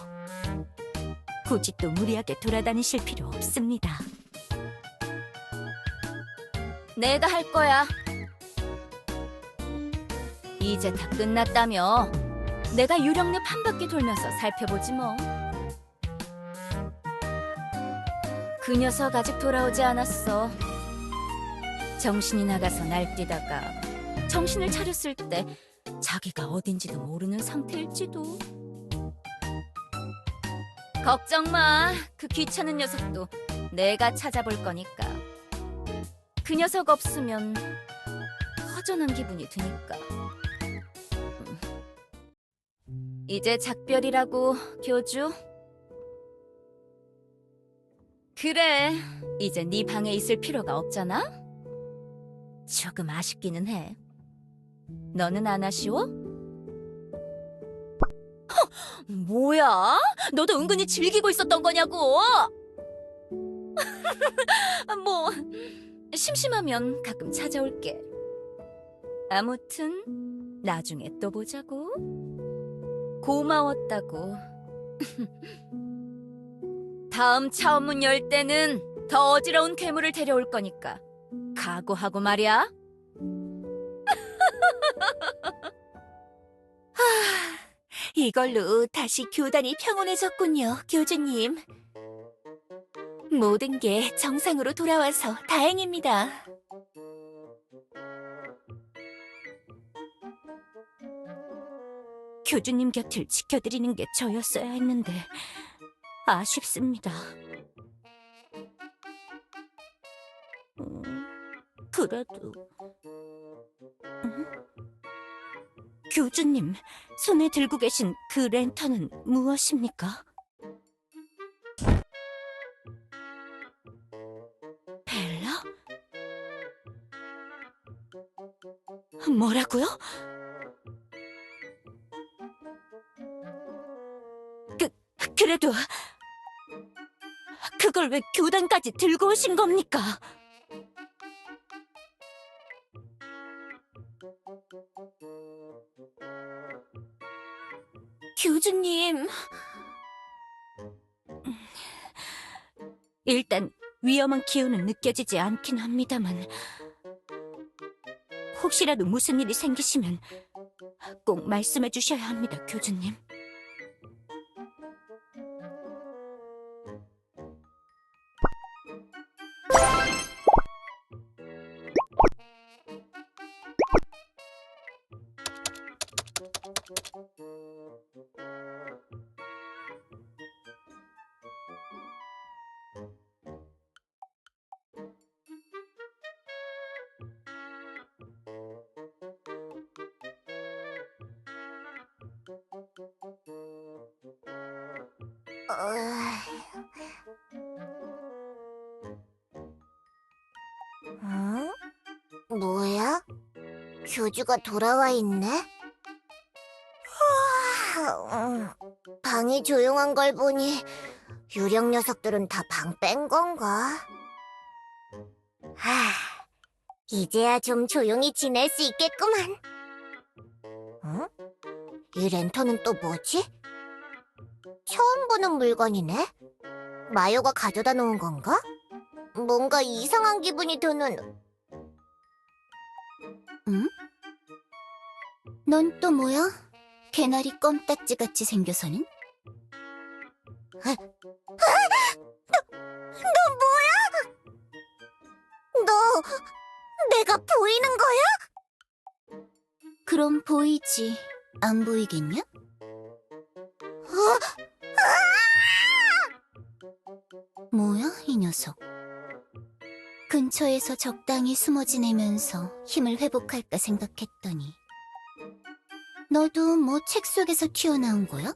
굳이 또 무리하게 돌아다니실 필요 없습니다. 내가 할 거야. 이제 다 끝났다며. 내가 유령늪 한 바퀴 돌면서 살펴보지 뭐. 그 녀석 아직 돌아오지 않았어. 정신이 나가서 날뛰다가 정신을 차렸을 때 자기가 어딘지도 모르는 상태일지도. 걱정 마. 그 귀찮은 녀석도 내가 찾아볼 거니까. 그 녀석 없으면 허전한 기분이 드니까. 이제 작별이라고, 교주. 그래, 이제 네 방에 있을 필요가 없잖아? 조금 아쉽기는 해.
너는 안 아쉬워? 뭐야? 너도 은근히 즐기고 있었던 거냐고? 뭐 심심하면 가끔 찾아올게. 아무튼 나중에 또 보자고. 고마웠다고. 다음 차원문 열 때는 더 어지러운 괴물을 데려올 거니까 각오하고 말이야.
이걸로 다시 교단이 평온해졌군요, 교주님. 모든 게 정상으로 돌아와서 다행입니다. 교주님 곁을 지켜드리는 게 저였어야 했는데 아쉽습니다. 그래도... 교주님, 손에 들고 계신 그 랜턴은 무엇입니까? 벨라? 뭐라고요? 그래도 그걸 왜 교단까지 들고 오신 겁니까? 교주님, 일단 위험한 기운은 느껴지지 않긴 합니다만 혹시라도 무슨 일이 생기시면 꼭 말씀해 주셔야 합니다, 교주님.
뭐야? 교주가 돌아와 있네? 방이 조용한 걸 보니 유령 녀석들은 다 방 뺀 건가? 이제야 좀 조용히 지낼 수 있겠구만. 응? 이 랜턴은 또 뭐지? 처음 보는 물건이네? 마요가 가져다 놓은 건가? 뭔가 이상한 기분이 드는...
응? 넌 또 뭐야? 개나리 껌딱지같이 생겨서는?
너 뭐야? 너 내가 보이는 거야?
그럼 보이지. 안 보이겠냐? 뭐야, 이 녀석. 근처에서 적당히 숨어 지내면서 힘을 회복할까 생각했더니 너도 뭐 책 속에서 튀어나온 거야?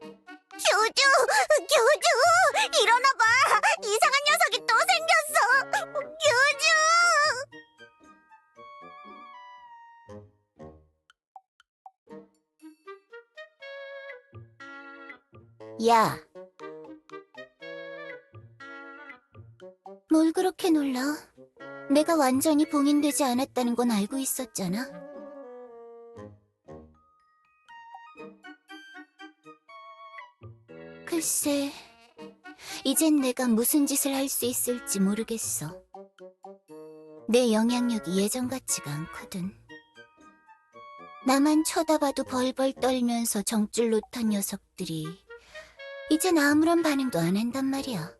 교주! 교주! 일어나봐! 이상한 녀석이 또 생겼어! 교주!
야! 뭘 그렇게 놀라? 내가 완전히 봉인되지 않았다는 건 알고 있었잖아. 글쎄, 이젠 내가 무슨 짓을 할 수 있을지 모르겠어. 내 영향력이 예전 같지가 않거든. 나만 쳐다봐도 벌벌 떨면서 정줄 놓던 녀석들이 이젠 아무런 반응도 안 한단 말이야.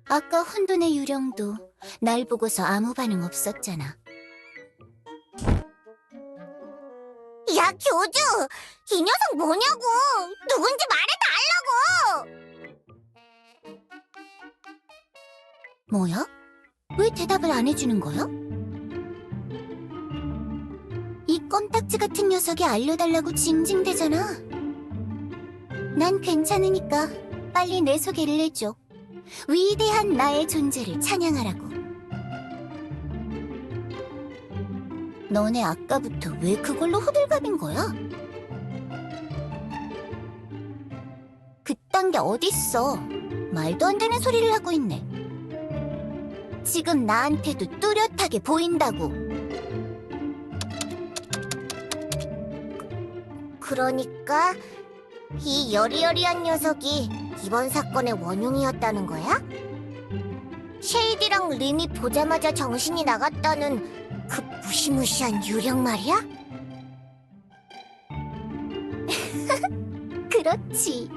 아까 혼돈의 유령도 날 보고서 아무 반응 없었잖아.
야, 교주! 이 녀석 뭐냐고! 누군지 말해달라고!
뭐야? 왜 대답을 안 해주는 거야? 이 껌딱지 같은 녀석이 알려달라고 징징대잖아. 난 괜찮으니까 빨리 내 소개를 해줘. 위대한 나의 존재를 찬양하라고. 너네 아까부터 왜 그걸로 호들갑인 거야? 그딴 게 어딨어. 말도 안 되는 소리를 하고 있네. 지금 나한테도 뚜렷하게 보인다고.
그러니까 이 여리여리한 녀석이 이번 사건의 원흉이었다는 거야? 쉐이디랑 림이 보자마자 정신이 나갔다는 그 무시무시한 유령 말이야?
그렇지.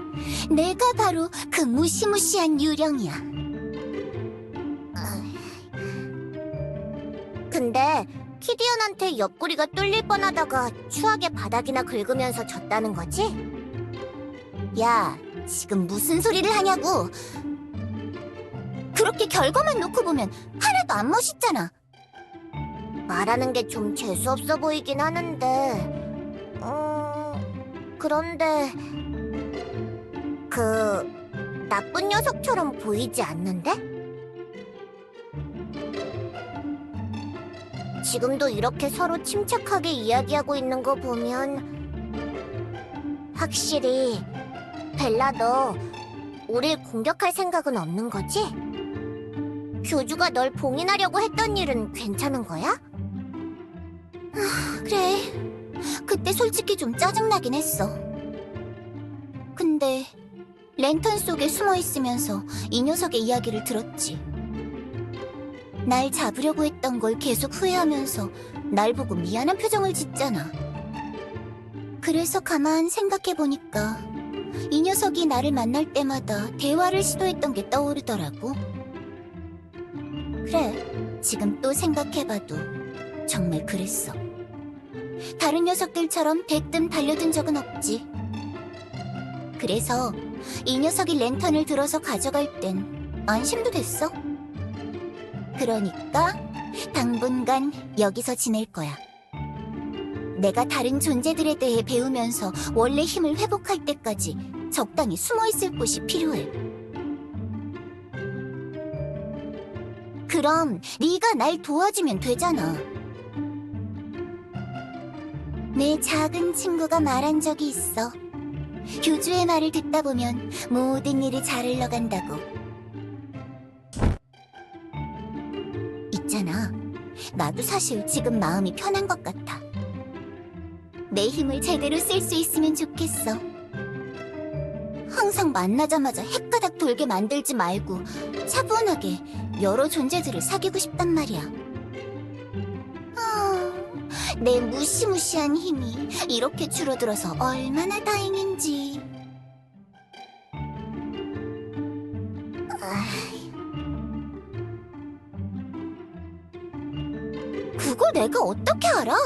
내가 바로 그 무시무시한 유령이야.
근데 키디언한테 옆구리가 뚫릴 뻔하다가 추하게 바닥이나 긁으면서 졌다는 거지?
야, 지금 무슨 소리를 하냐고. 그렇게 결과만 놓고 보면 하나도 안 멋있잖아.
말하는 게 좀 재수없어 보이긴 하는데, 그런데 그 나쁜 녀석처럼 보이지 않는데? 지금도 이렇게 서로 침착하게 이야기하고 있는 거 보면 확실히 벨라 너 우릴 공격할 생각은 없는 거지? 교주가 널 봉인하려고 했던 일은 괜찮은 거야?
그래. 그때 솔직히 좀 짜증나긴 했어. 근데 랜턴 속에 숨어 있으면서 이 녀석의 이야기를 들었지. 날 잡으려고 했던 걸 계속 후회하면서 날 보고 미안한 표정을 짓잖아. 그래서 가만 생각해보니까 이 녀석이 나를 만날 때마다 대화를 시도했던 게 떠오르더라고. 그래, 지금 또 생각해봐도 정말 그랬어. 다른 녀석들처럼 대뜸 달려든 적은 없지. 그래서 이 녀석이 랜턴을 들어서 가져갈 땐 안심도 됐어. 그러니까 당분간 여기서 지낼 거야. 내가 다른 존재들에 대해 배우면서 원래 힘을 회복할 때까지 적당히 숨어 있을 곳이 필요해. 그럼 네가 날 도와주면 되잖아. 내 작은 친구가 말한 적이 있어. 교주의 말을 듣다 보면 모든 일이 잘 흘러간다고. 있잖아. 나도 사실 지금 마음이 편한 것 같아. 내 힘을 제대로 쓸 수 있으면 좋겠어. 항상 만나자마자 헷가닥 돌게 만들지 말고 차분하게 여러 존재들을 사귀고 싶단 말이야. 내 무시무시한 힘이 이렇게 줄어들어서 얼마나 다행인지. 그걸 내가 어떻게 알아?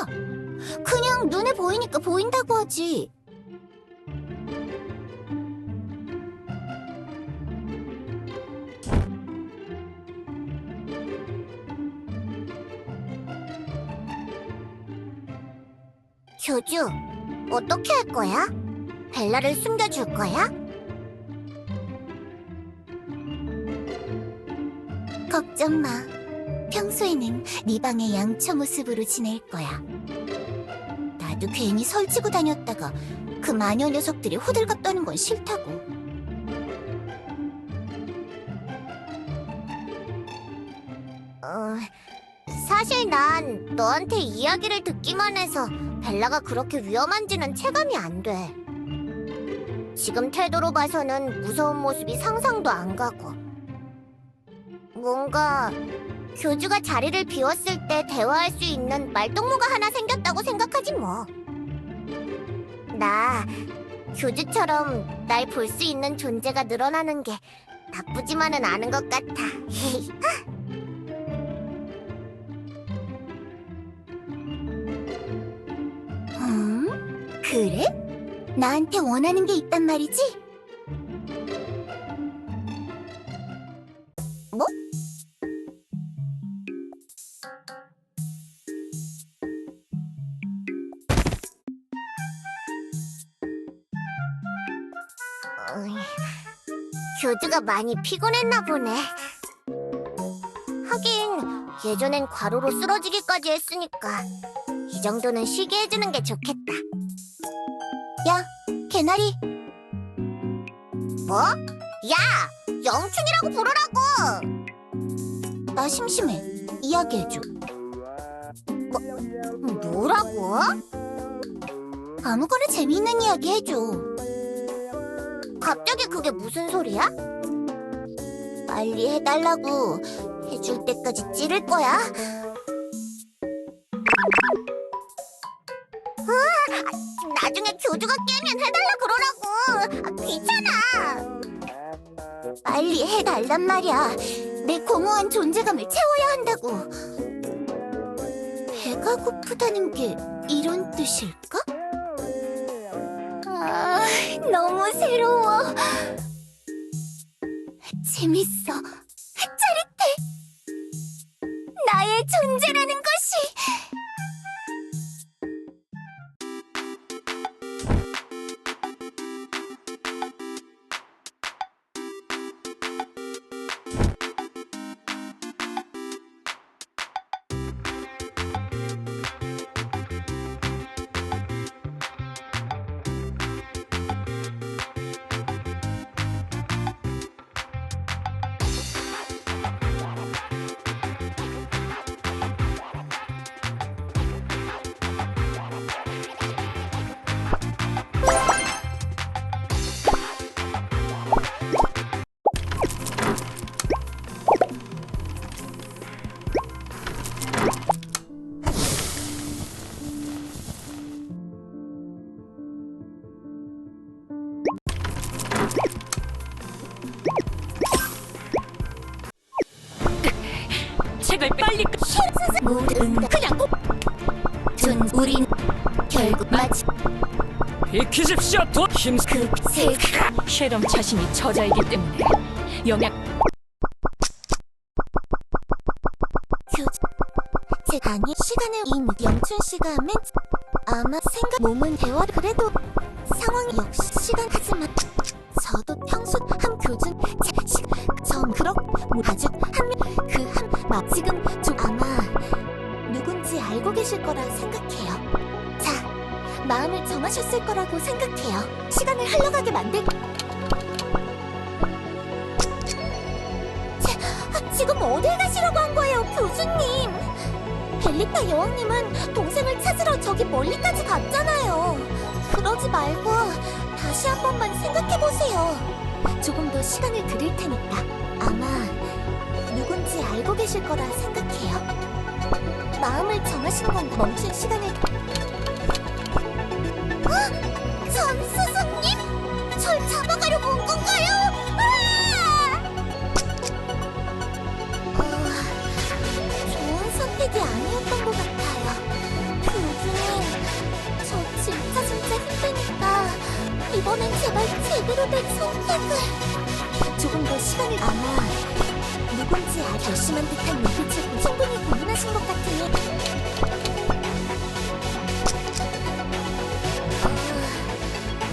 그냥 눈에 보이니까 보인다고 하지.
교주, 어떻게 할 거야? 벨라를 숨겨줄 거야?
걱정 마. 평소에는 네 방의 양초 모습으로 지낼 거야. 나도 괜히 설치고 다녔다가 그 마녀 녀석들이 호들갑 떠는 건 싫다고.
사실 난 너한테 이야기를 듣기만 해서 벨라가 그렇게 위험한지는 체감이 안 돼. 지금 태도로 봐서는 무서운 모습이 상상도 안 가고. 뭔가 교주가 자리를 비웠을 때 대화할 수 있는 말동무가 하나 생겼다고 생각하지 뭐. 나 교주처럼 날 볼 수 있는 존재가 늘어나는 게 나쁘지만은 않은 것 같아.
그래? 나한테 원하는 게 있단 말이지? 뭐?
교주가 많이 피곤했나 보네. 하긴 예전엔 과로로 쓰러지기까지 했으니까. 정도는 쉬게 해주는 게 좋겠다. 야, 개나리. 뭐? 야, 영춘이라고 부르라고! 나 심심해. 이야기해줘. 뭐라고? 아무거나 재미있는 이야기 해줘. 갑자기 그게 무슨 소리야? 빨리 해달라고. 해줄 때까지 찌를 거야. 나중에 교주가 깨면 해달라 그러라고. 귀찮아. 빨리 해달란 말이야. 내 공허한 존재감을 채워야 한다고. 배가 고프다는 게 이런 뜻일까? 아, 너무 새로워. 재밌어. 짜릿해. 나의 존재라는 것이.
책을 빨리
모든 그냥 우린 결국 마치
비키십시오. 힘쓰.
그새
쉐럼 자신이 저자이기 때문에 영향.
제 아니 시간을 인 영춘 씨가 맨 아마 생각 몸은 대화 그래도 상황이 역시 시간 하지만 저도 평소 한 교준 전 그렇 아직 한그한마 지금 좀 아마 누군지 알고 계실 거라 생각해요. 자, 마음을 정하셨을 거라고 생각해요. 시간을 흘러가게 만들. 지금 어딜 가시라고 한 거예요, 교수님? 벨리타 여왕님은 동생을 찾으러 저기 멀리까지 갔잖아요. 그러지 말고 다시 한 번만 생각해보세요. 조금 더 시간을 드릴 테니까 아마 누군지 알고 계실 거라 생각해요. 마음을 정하신 건 멈춘 시간을. 전 스승님? 절 잡아가려고 온 건가요? 좋은 선택이 아니었던 것 같아요. 교수님, 저 진짜 힘드니까 이번엔 제발 제대로 된 선택을. 조금 더 시간을 아마 누군지 결심한 듯한 눈빛을 보고 충분히 고민하신 것 같으니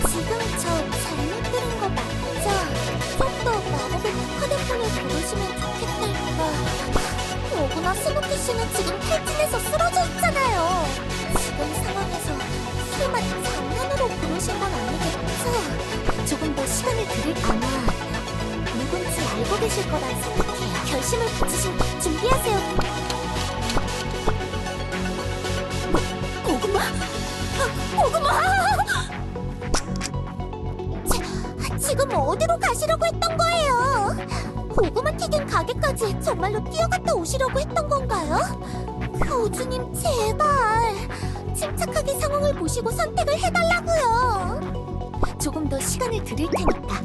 지금 저 잘못 들은 거 맞죠? 좀 더 마법의 휴대폰을 부르시면 좋겠달까. 오구나 스모키 씨는 지금 탈진해서 쓰러져 있잖아요. 지금 상황에서 설마 장난으로 부르신 건 아니겠죠? 조금 더 시간을 드릴 아마 누군지 알고 계실 거라 생각해요. 결심을 붙이신 준비하세요. 고구마? 고구마! 지금 어디로 가시려고 했던 거예요? 고구마 튀긴 가게까지 정말로 뛰어갔다 오시려고 했던 건가요? 교주님 제발 침착하게 상황을 보시고 선택을 해달라고요. 조금 더 시간을 드릴 테니까.